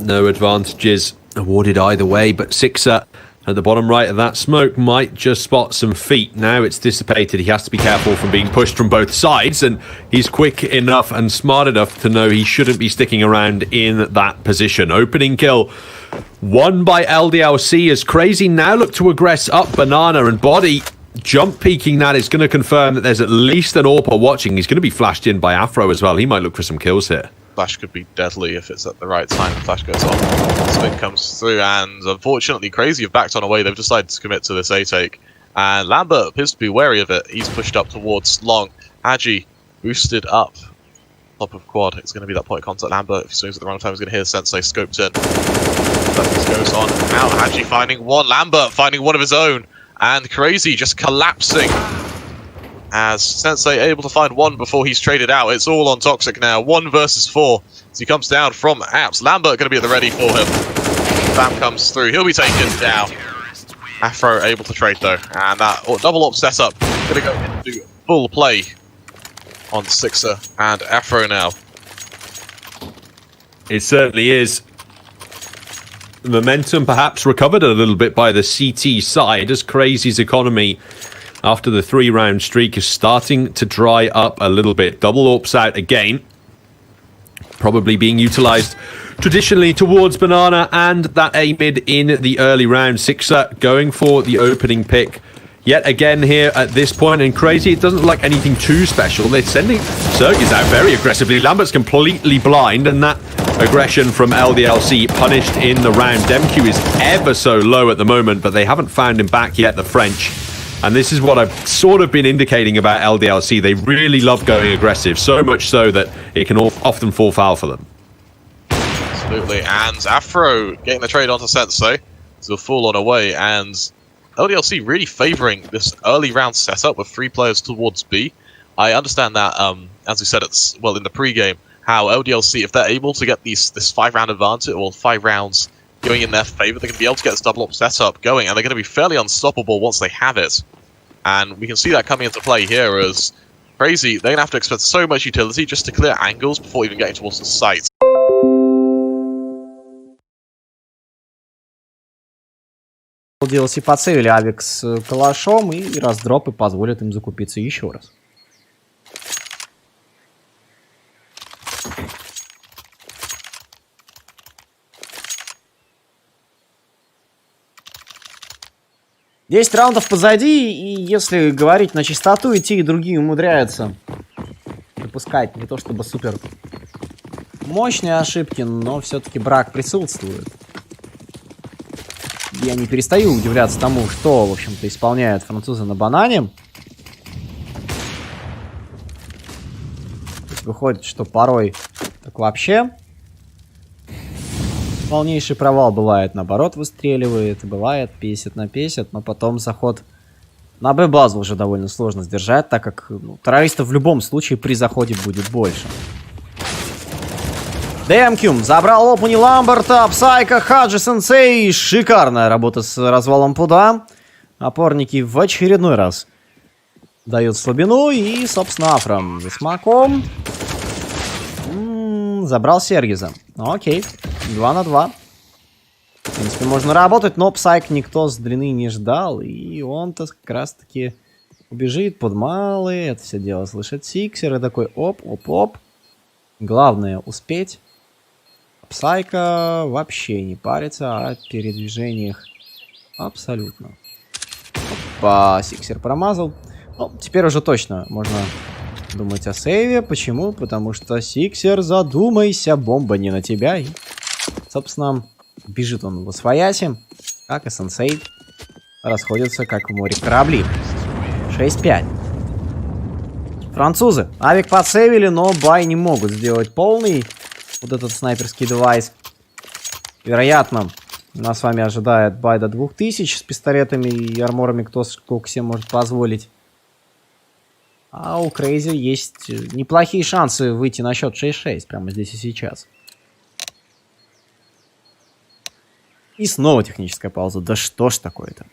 No advantages awarded either way, but Sixer at the bottom right of that smoke might just spot some feet. Now it's dissipated. He has to be careful from being pushed from both sides, and he's quick enough and smart enough to know he shouldn't be sticking around in that position. Opening kill won by LDLC as Crazy now look to aggress up Banana, and Body jump peeking that is going to confirm that there's at least an AWPer watching. He's going to be flashed in by Afro as well. He might look for some kills here. Flash could be deadly if it's at the right time. The flash goes on. Spin comes through, and unfortunately, Crazy have backed on away. They've decided to commit to this A-take. And Lambert appears to be wary of it. He's pushed up towards Long. Agi boosted up. Top of quad. It's going to be that point of contact. Lambert, if he swings at the wrong time, he's going to hear Sensei scoped in. This goes on. Now Agi finding one. Lambert finding one of his own. And Crazy just collapsing. As Sensei able to find one before he's traded out. It's all on Toxic now. 1 versus 4. As he comes down from Apps. Lambert going to be at the ready for him. Bam comes through. He'll be taken down. Afro able to trade though. And that double op setup going to go into full play on Sixer and Afro now. It certainly is. The momentum perhaps recovered a little bit by the CT side as Crazy's economy after the 3-round streak is starting to dry up a little bit. Double AWPs out again. Probably being utilized traditionally towards Banana and that A-mid in the early round. Sixer going for the opening pick yet again here at this point. And Crazy, it doesn't look like anything too special. They're sending Sergius out very aggressively. Lambert's completely blind, and that aggression from LDLC punished in the round. DemQ is ever so low at the moment, but they haven't found him back yet, the French. And this is what I've sort of been indicating about LDLC. They really love going aggressive, so much so that it can often fall foul for them. Absolutely, and Afro getting the trade onto Sensei to fall on away, and LDLC really favouring this early round setup with 3 players towards B. I understand that, as we said, it's in the pre-game, how LDLC, if they're able to get this 5-round advantage, or 5 rounds going in their favour, they're going to be able to get this double up setup going, and they're going to be fairly unstoppable once they have it. And we can see that coming into play here as Crazy, they're going to have to expend so much utility just to clear angles before even getting towards the site. LDLC подсейвили авик с калашом, и раздропы позволят им закупиться еще раз. Десять раундов позади, и если говорить на чистоту, и те, и другие умудряются допускать не то чтобы супер мощные ошибки, но все-таки брак присутствует. Я не перестаю удивляться тому, что, в общем-то, исполняют французы на банане. Выходит, что порой так вообще полнейший провал бывает, наоборот, выстреливает, бывает 50 на 50, но потом заход на Б-базу уже довольно сложно сдержать, так как террористов в любом случае при заходе будет больше. DMQ забрал опуни Ламберта, Псайка, Хаджи, Сенсей. Шикарная работа с развалом пуда. Опорники в очередной раз дают слабину. И, собственно, Афром за смаком забрал Сергиза. Окей, 2 на 2. В принципе, можно работать, но Псайк никто с длины не ждал. И он-то как раз-таки убежит под малый. Это все дело слышит Сиксер. И такой оп-оп-оп. Главное успеть. Псайка вообще не парится о передвижениях абсолютно. Опа, Сиксер промазал. Ну, теперь уже точно можно думать о сейве. Почему? Потому что Сиксер, задумайся, бомба не на тебя. И, собственно, бежит он в освояси, как и Сенсей. Расходятся, как в море корабли. 6-5. Французы авик подсейвили, но бай не могут сделать полный. Вот этот снайперский девайс. Вероятно, нас с вами ожидает бай до 2000 с пистолетами и арморами, кто сколько себе может позволить. А у Крейзи есть неплохие шансы выйти на счет 6-6 прямо здесь и сейчас. И снова техническая пауза. Да что ж такое-то?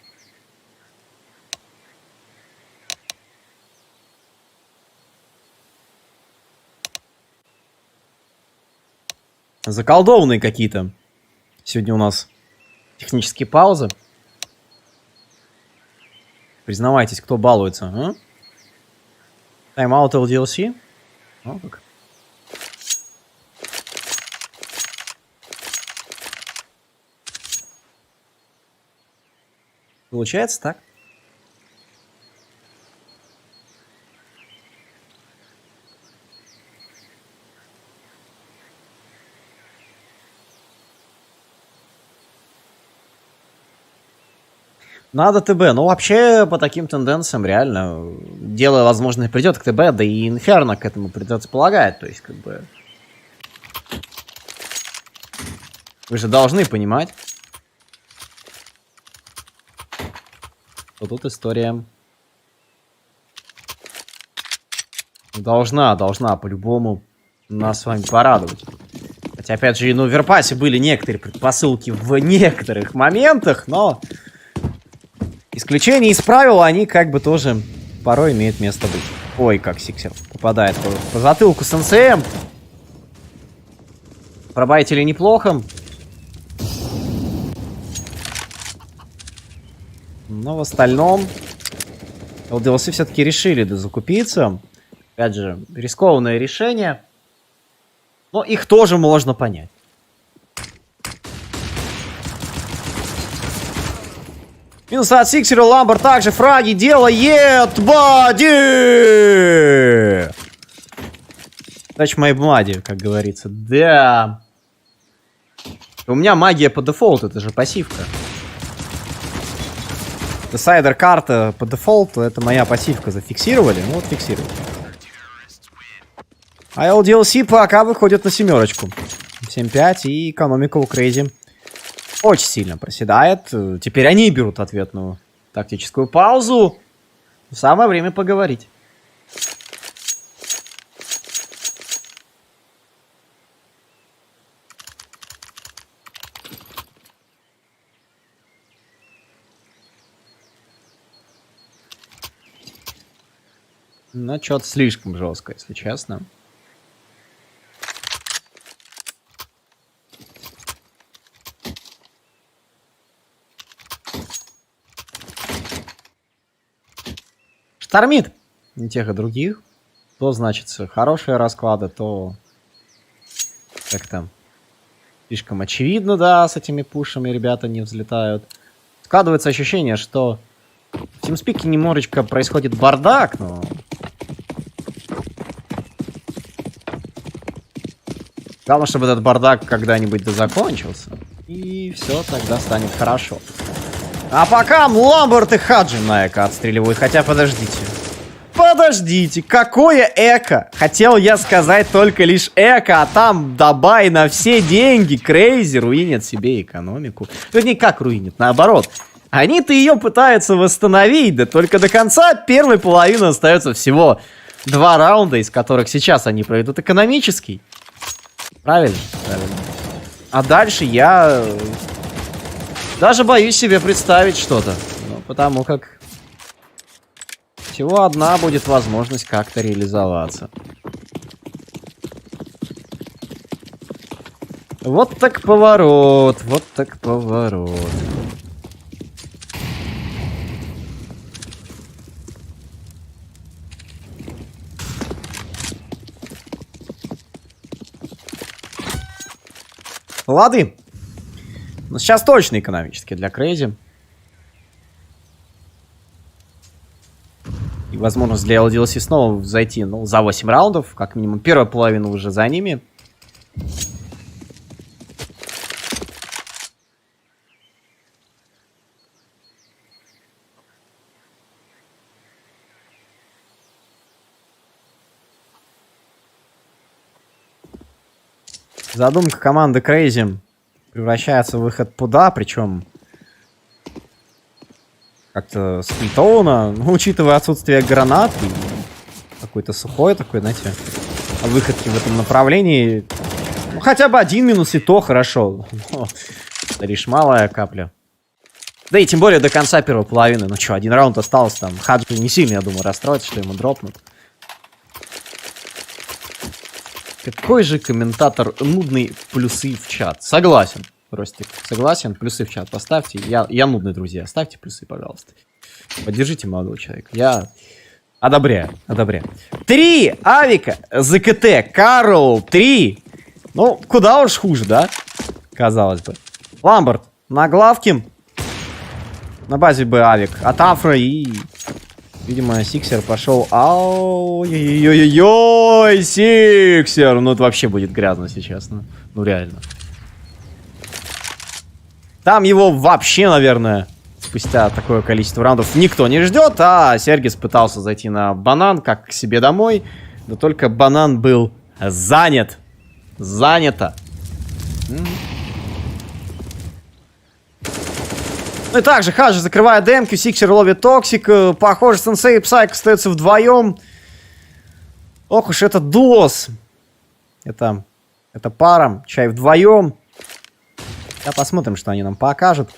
Заколдованные какие-то Сегодня у нас технические паузы. Признавайтесь, кто балуется, а? Тайм-аут LDLC? Ну, как. Получается так? Надо ТБ. Ну, вообще, по таким тенденциям, реально, дело, возможно, придет к ТБ, да и Инферно к этому придется полагать. То есть, как бы... Вы же должны понимать, что тут история должна по-любому нас с вами порадовать. Хотя, опять же, и на Оверпассе были некоторые предпосылки в некоторых моментах, но... Исключения из правил, они как бы тоже порой имеют место быть. Ой, как Сиксер попадает по затылку с НСМ. Пробайтили неплохо. Но в остальном LDLC все-таки решили дозакупиться. Опять же, рискованное решение. Но их тоже можно понять. Минус от Сиксера, Ламбер также фраги делает. Бади! Touch my body, как говорится. Да. У меня магия по дефолту, это же пассивка. Десайдер карта по дефолту, это моя пассивка. Зафиксировали? Ну вот фиксировали. А LDLC пока выходит на 7. 7-5 и экономика у Крейзи очень сильно проседает. Теперь они берут ответную тактическую паузу. Самое время поговорить. Ну, что-то слишком жестко, если честно. Штормит и тех, и других. То, значит, хорошие расклады, то как-то слишком очевидно, да, с этими пушами ребята не взлетают. Складывается ощущение, что в TeamSpeak немножечко происходит бардак, но... Главное, чтобы этот бардак когда-нибудь закончился. И все тогда станет хорошо. А пока Ламберт и Хаджи на эко отстреливают. Хотя подождите. Подождите, какое эко? Хотел я сказать только лишь эко, а там Дабай на все деньги. Крейзи руинит себе экономику. Вернее, как руинит? Наоборот. Они-то ее пытаются восстановить, да только до конца первой половины остается всего 2 раунда, из которых сейчас они пройдут экономический. Правильно? Правильно. А дальше я даже боюсь себе представить что-то. Ну, потому как всего одна будет возможность как-то реализоваться. Вот так поворот. Вот так поворот. Лады. Но сейчас точно экономически для Крейзи. И возможность для LDLC снова зайти, ну, за 8 раундов. Как минимум первая половина уже за ними. Задумка команды Crazy превращается в выход пуда, причем как-то сплитовано, ну, учитывая отсутствие гранат и какой-то сухой такой, знаете, выходки в этом направлении. Ну, хотя бы 1 минус и то хорошо. Но, это лишь малая капля. Да и тем более до конца первой половины. Ну что, 1 раунд остался там. Хаджи не сильно, я думаю, расстроится, что ему дропнут. Какой же комментатор нудный, плюсы в чат. Согласен. Ростик, согласен? Плюсы в чат поставьте. Я нудный, друзья. Ставьте плюсы, пожалуйста. Поддержите молодого человека. Я одобряю. 3 авика, ЗКТ, Карл, 3. Ну, куда уж хуже, да? Казалось бы. Ламберт на главке. На базе Б авик. От Афро и... Видимо, Сиксер пошел. Ой-ой-ой-ой, Сиксер. Ну, это вообще будет грязно сейчас. Ну реально. Там его вообще, наверное, спустя такое количество раундов никто не ждет. А Сергис пытался зайти на банан, как к себе домой. Да только банан был занят. Занято. Ну и также Хаджи закрывает демки, Сиксер ловит токсик. Похоже, Сенсей и Псайк остаются вдвоем. Ох уж это дуос. Это пара, чай вдвоем. Да, посмотрим, что они нам покажут.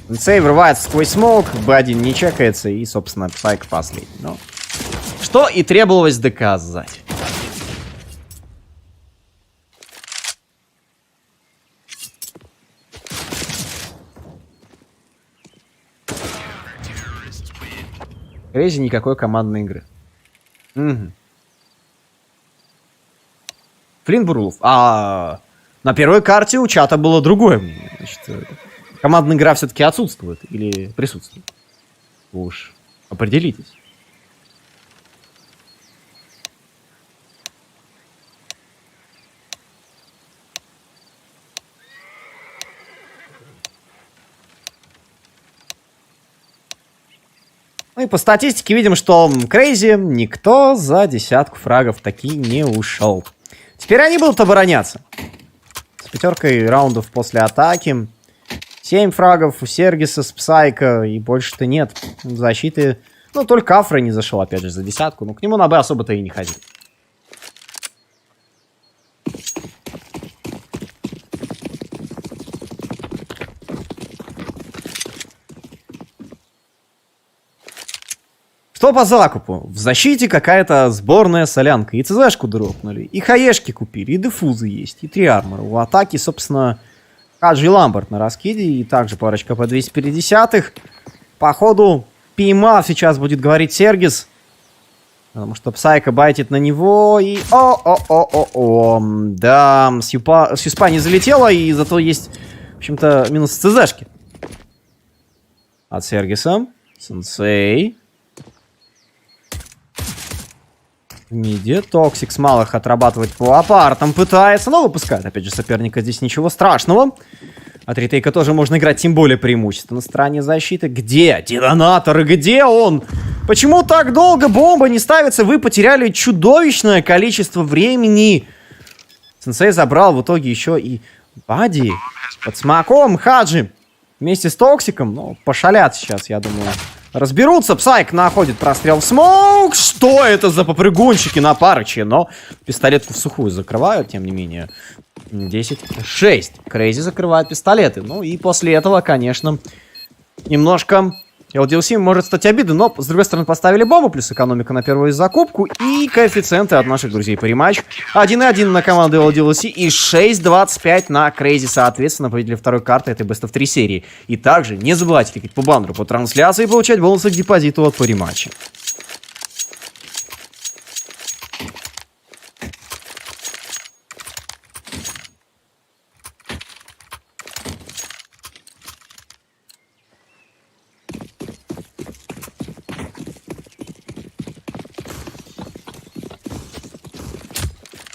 Сенсей врывается сквозь смог, Б1 не чекается и, собственно, Псайк последний. Ну, что и требовалось доказать. Крейзи никакой командной игры. Угу. Флинбурлов. А на первой карте у чата было другое мнение. Значит, командная игра все-таки отсутствует или присутствует? Уж определитесь. Ну и по статистике видим, что Крейзи никто за 10 фрагов таки не ушел. Теперь они будут обороняться. С 5 раундов после атаки. 7 фрагов у Сергиса с Псайка. И больше-то нет защиты. Ну, только Афро не зашел, опять же, за 10. Но к нему на Б особо-то и не ходил. Что по закупу? В защите какая-то сборная солянка. И ЦЗшку дропнули, и хаешки купили, и дефузы есть, и 3 армора. В атаке, собственно, Хаджи и Ламберт на раскиде, и также парочка по 250-х. Походу, поймав сейчас будет говорить Сергис. Потому что Псайка байтит на него, и... О-о-о-о-о. Да, с Юспа не залетела, и зато есть, в общем-то, минус ЦЗшки. От Сергиса. Сенсей. В миде Токсик с малых отрабатывать по апартам пытается, но выпускает, опять же, соперника. Здесь ничего страшного. От ретейка тоже можно играть, тем более преимущество на стороне защиты. Где детонатор? Где он? Почему так долго бомба не ставится? Вы потеряли чудовищное количество времени. Сенсей забрал в итоге еще и Бади под смоком. Хаджи вместе с Токсиком, ну, пошалят сейчас, я думаю. Разберутся. Псайк находит прострел в смоук. Что это за попрыгунчики на парочке? Но пистолетку в сухую закрывают, тем не менее. 10-6. Крейзи закрывает пистолеты. Ну и после этого, конечно, немножко LDLC может стать обидой. Но, с другой стороны, поставили бомбу. Плюс экономика на первую закупку. И коэффициенты от наших друзей по рематч. 1-1 на команду LDLC. И 6-25 на Крейзи. Соответственно, победили второй карты этой Best of 3 серии. И также не забывайте кликать по баннеру по трансляции и получать бонусы к депозиту от по рематча.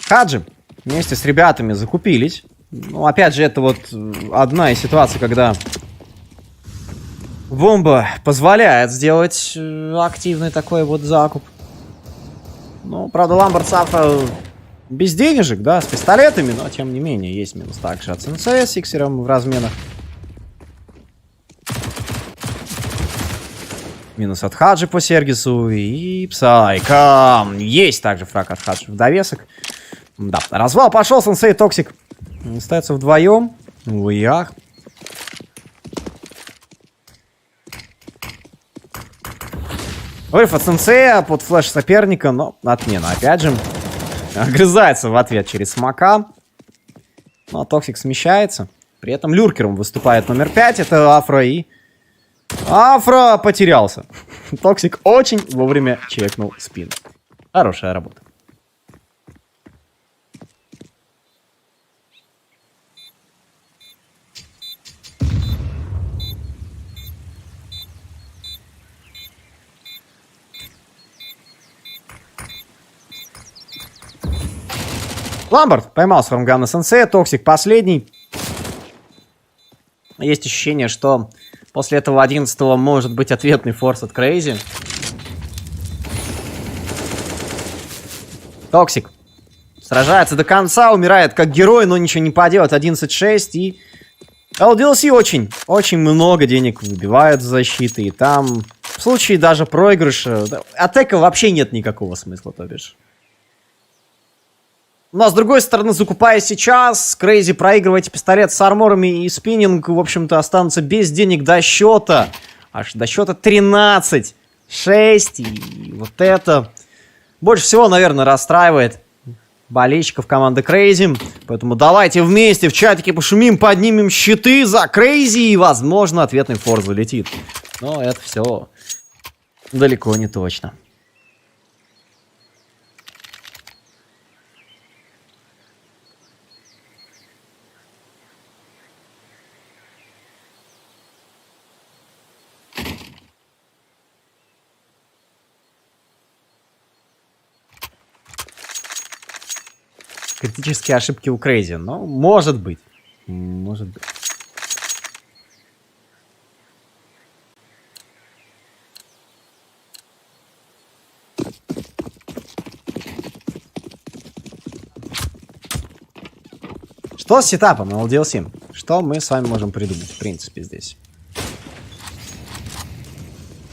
Хаджи вместе с ребятами закупились. Ну, опять же, это вот одна из ситуаций, когда бомба позволяет сделать активный такой вот закуп. Ну, правда, Ламберт Сафа без денежек, да, с пистолетами, но тем не менее есть минус также от Сенсея с Сиксером в разменах. Минус от Хаджи по Сергису и Псайка. Есть также фраг от Хаджи в довесок. Да, развал пошел, Сенсей и Токсик остаются вдвоем. Уях. Вырыв от Сенсея под флеш соперника, но отмена опять же. Огрызается в ответ через смока. Ну, а Токсик смещается. При этом люркером выступает номер 5. Это Афро и... Афро потерялся. Токсик очень вовремя чекнул спину. Хорошая работа. Ламбард поймал с фармгана сенсея, Токсик последний. Есть ощущение, что после этого 11-го может быть ответный форс от Крейзи. Токсик сражается до конца, умирает как герой, но ничего не поделать. 11-6 и... LDLC очень много денег выбивают с защиты. И там в случае даже проигрыша... Атака вообще нет никакого смысла, то бишь. Но, с другой стороны, закупая сейчас, Крейзи проигрываете пистолет с арморами и спиннинг, в общем-то, останутся без денег до счета. Аж до счета 13-6. И вот это больше всего, наверное, расстраивает болельщиков команды Крейзи. Поэтому давайте вместе в чатике пошумим, поднимем щиты за Крейзи, и, возможно, ответный форс залетит. Но это все далеко не точно. Критические ошибки у Крейзи. Ну, может быть. Может быть. Что с сетапом LDLC? Что мы с вами можем придумать, в принципе, здесь?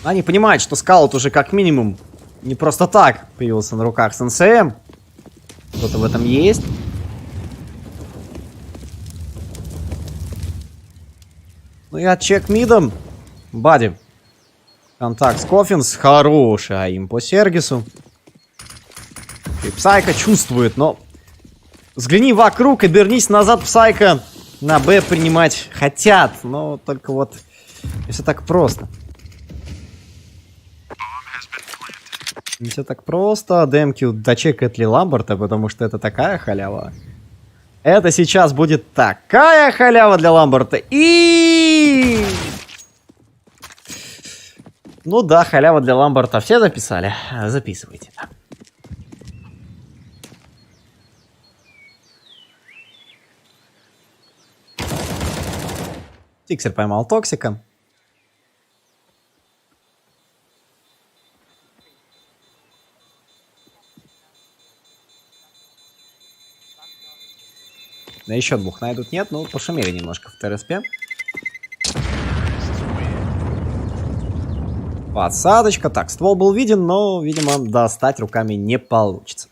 Они понимают, что скаут уже как минимум не просто так появился на руках сенсея. Что-то в этом есть. Ну и отчек мидом. Бади. Контакт с Коффинс. Хороший аим по Сергису. И Псайка чувствует, но... Взгляни вокруг, обернись назад, Псайка. На Б принимать хотят. Но только вот... Не все так просто. Не все так просто. Демки дочекает ли Ламбарта, потому что это такая халява. Это сейчас будет такая халява для Ламбарта. И... Ну да, халява для Ламбарта. Все записали? Записывайте. Тиксер поймал Токсика. Да еще двух найдут, нет, ну пошумели немножко в ТРСП. Подсадочка, так, ствол был виден, но, видимо, достать руками не получится.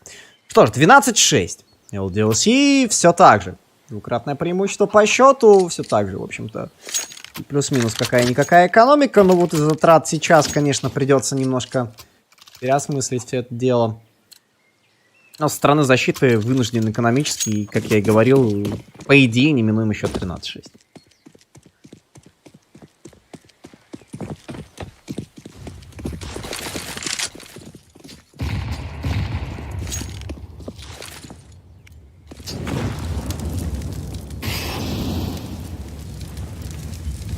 Что ж, 12-6. LDLC все так же. Двукратное преимущество по счету, все так же, в общем-то. Плюс-минус какая-никакая экономика, но вот из-за трат сейчас, конечно, придется немножко переосмыслить все это дело. Но со стороны защиты вынужден экономически, и, как я и говорил, по идее, неминуемо счет 13-6.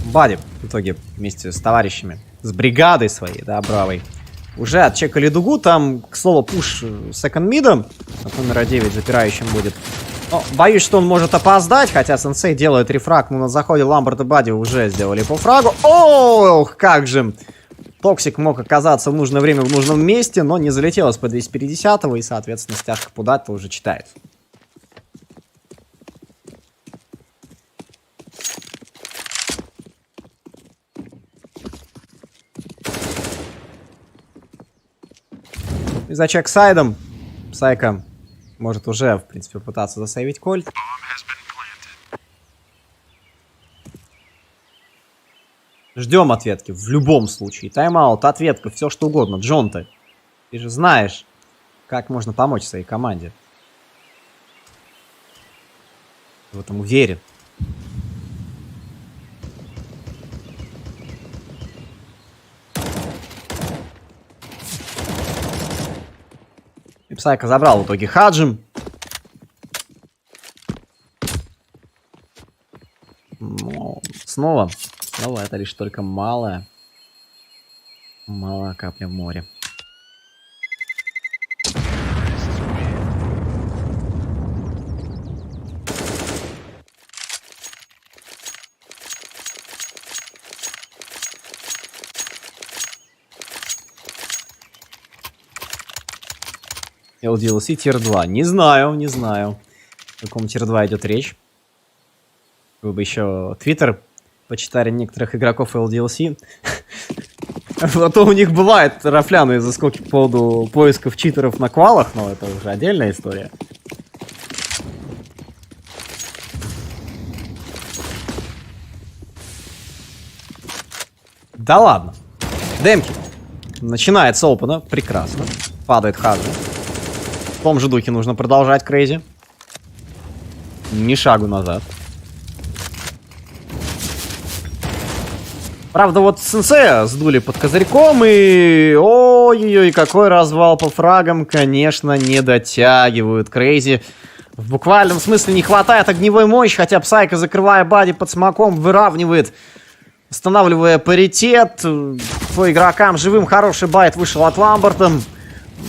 Бади в итоге вместе с товарищами, с бригадой своей, да, бравой, уже отчекали дугу. Там, к слову, пуш секонд мидом от номера 9 запирающим будет. Но боюсь, что он может опоздать, хотя сенсей делает рефраг, но на заходе Ламбард и Бади уже сделали по фрагу. Ох, как же! Токсик мог оказаться в нужное время в нужном месте, но не залетел из-под 250-го, и, соответственно, стяжка Пудата уже читает. И за чек-сайдом Псайка может уже, в принципе, пытаться засейвить кольт. Ждем ответки в любом случае. Тайм-аут, ответка, все что угодно. Джон, ты же знаешь, как можно помочь своей команде. В этом уверен. И Псайка забрал в итоге Хаджим. Но снова это лишь только малая капля в море. LDLC тир 2. Не знаю. О каком тир 2 идет речь. Вы бы еще Твиттер почитали некоторых игроков LDLC. А то у них бывают рафляные заскоки по поводу поисков читеров на квалах, но это уже отдельная история. Да ладно. Демки. Начинает с опена. Прекрасно. Падает Хаджи. В том же духе нужно продолжать Крейзи. Ни шагу назад. Правда, вот сенсея сдули под козырьком и... Ой-ой-ой, какой развал по фрагам, конечно, не дотягивают. Крейзи в буквальном смысле не хватает огневой мощи, хотя Псайка, закрывая бади под смоком, выравнивает, устанавливая паритет. По игрокам живым хороший байт вышел от Ламберта.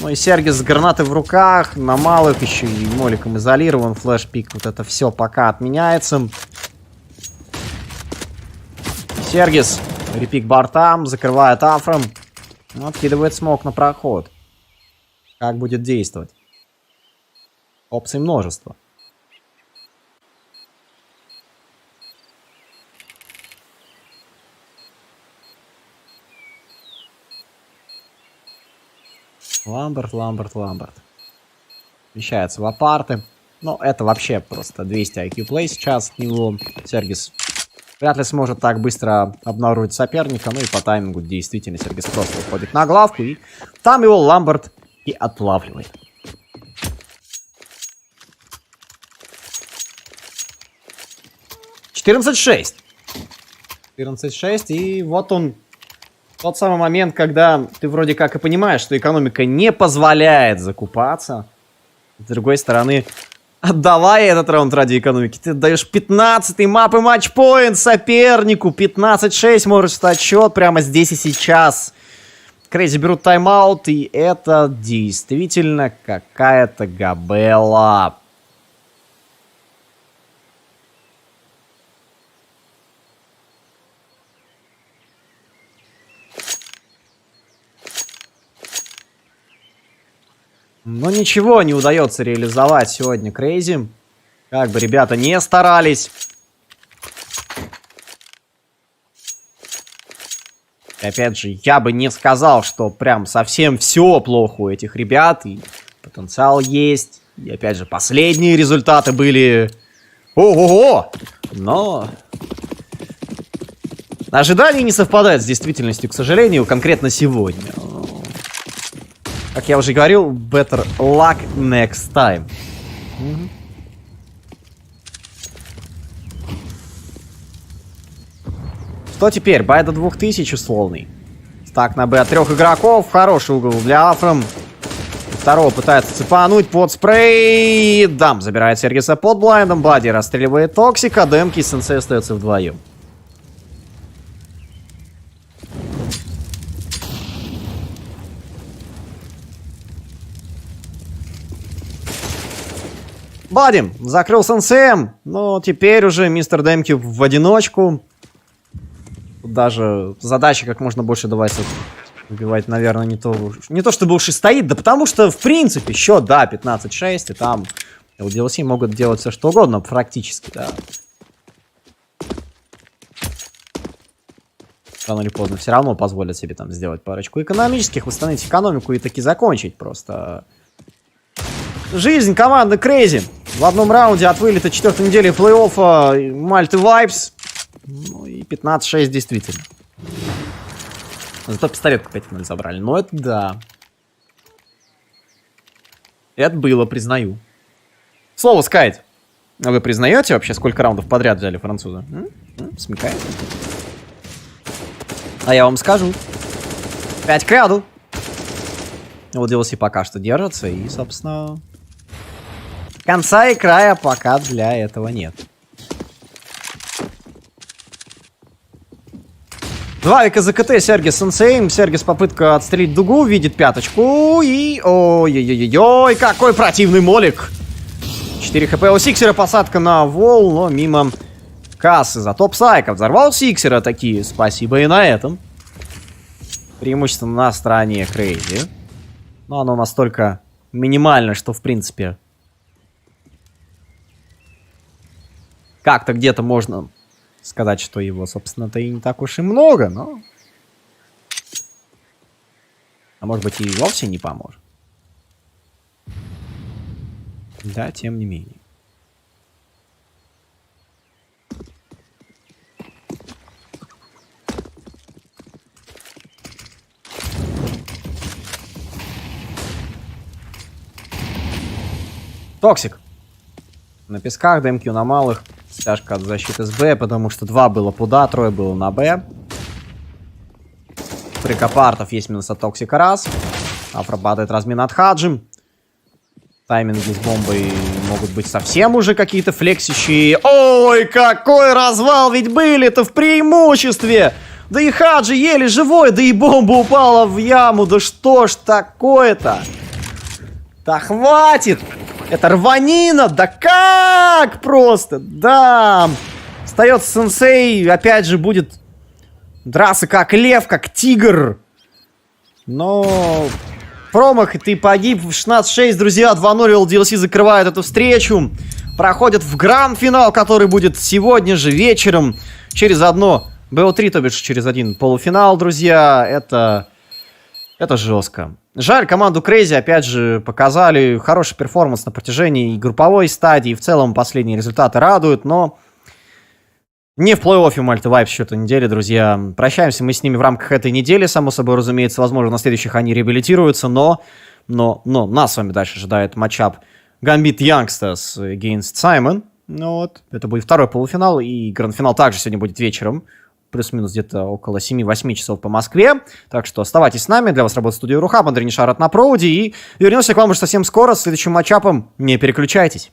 Ну и Сергис с гранатой в руках, на малых еще и моликом изолирован, флеш-пик, вот это все пока отменяется. Сергис, репик бортам, закрывает афром, откидывает смок на проход. Как будет действовать? Опций множество. Ламберт. Вмещается в апарты. Но это вообще просто 200 IQ плей сейчас от него. Сергис вряд ли сможет так быстро обнаружить соперника. Ну и по таймингу действительно Сергис просто уходит на главку. И там его Ламберт и отлавливает. «14-6». И вот он. Тот самый момент, когда ты вроде как и понимаешь, что экономика не позволяет закупаться. С другой стороны, отдавая этот раунд ради экономики, ты даешь 15-й мап и матчпоинт сопернику. 15-6 может стать счет прямо здесь и сейчас. Крейзи берут тайм-аут, и это действительно какая-то габела. Но ничего не удается реализовать сегодня Крейзи. Как бы ребята не старались. И опять же, я бы не сказал, что прям совсем все плохо у этих ребят. И потенциал есть. И опять же, последние результаты были... Ого-го! Но... ожидания не совпадают с действительностью, к сожалению, конкретно сегодня. Как я уже говорил, better luck next time. Что теперь? Бай до 2000 условный. Стак на Б от 3 игроков. Хороший угол для Афром. Второго пытается цепануть под спрей. Дам забирает Сергиса под блайндом. Бади расстреливает Токсика. Демки и Сенсей остаются вдвоем. Бади закрыл Сенсеем, но теперь уже мистер Демки в одиночку. Тут даже задача как можно больше девайсов убивать, наверное, не то чтобы уж и стоит, да потому что, в принципе, счет, да, 15-6, и там LDLC могут делать все что угодно, практически, да. Рано или поздно все равно позволят себе там сделать парочку экономических, восстановить экономику и таки закончить просто... Жизнь команды Крейзи. В одном раунде от вылета 4-й недели плей-оффа Мальты Вайпс. Ну и 15-6 действительно. Зато пистолетку 5-0 забрали. Но это да. Это было, признаю. Слово сказать. А вы признаете вообще, сколько раундов подряд взяли французы? Смекаете? А я вам скажу. 5 к ряду. LDLC пока что держится, и, собственно, конца и края пока для этого нет. 2 века ЗКТ, Сергис Сенсей. Сергис попытка отстрелить дугу, видит пяточку и... Ой-ой-ой-ой, какой противный молик. 4 хп у Сиксера, посадка на вол, но мимо кассы. Зато Псайка взорвал Сиксера такие. Спасибо и на этом. Преимущество на стороне Крейзи. Но оно настолько минимально, что в принципе как-то где-то можно сказать, что его, собственно-то, и не так уж и много, но... А может быть, и вовсе не поможет. Да, тем не менее. Токсик. На песках, ДМК на малых. Стяжка от защиты с Б, потому что 2 было пуда, 3 было на Б. Прикопартов есть минус от Токсика раз. Афро падает размин от Хаджи. Тайминги с бомбой могут быть совсем уже какие-то флексищие. Ой, какой развал, ведь были-то в преимуществе. Да и Хаджи еле живой, да и бомба упала в яму. Да что ж такое-то? Да хватит! Это рванина! Да как просто? Да! Остается Сенсей, опять же, будет драться как лев, как тигр. Но... промах, и ты погиб. 16-6, друзья. 2-0 LDLC закрывает эту встречу. Проходят в гранд-финал, который будет сегодня же вечером. Через одно BO3, то бишь через один полуфинал, друзья. Это жестко. Жаль, команду Crazy, опять же, показали хороший перформанс на протяжении и групповой стадии. В целом, последние результаты радуют, но не в плей-оффе Malta Vibes счета недели, друзья. Прощаемся мы с ними в рамках этой недели. Само собой, разумеется, возможно, на следующих они реабилитируются, но нас с вами дальше ожидает матчап Gambit Youngsters against Simon. Ну вот, это будет второй полуфинал, и гранд-финал также сегодня будет вечером. Плюс-минус где-то около 7-8 часов по Москве. Так что оставайтесь с нами. Для вас работает студия Рухаб, Андрей Нишарат на проводе. И вернемся к вам уже совсем скоро с следующим матчапом. Не переключайтесь.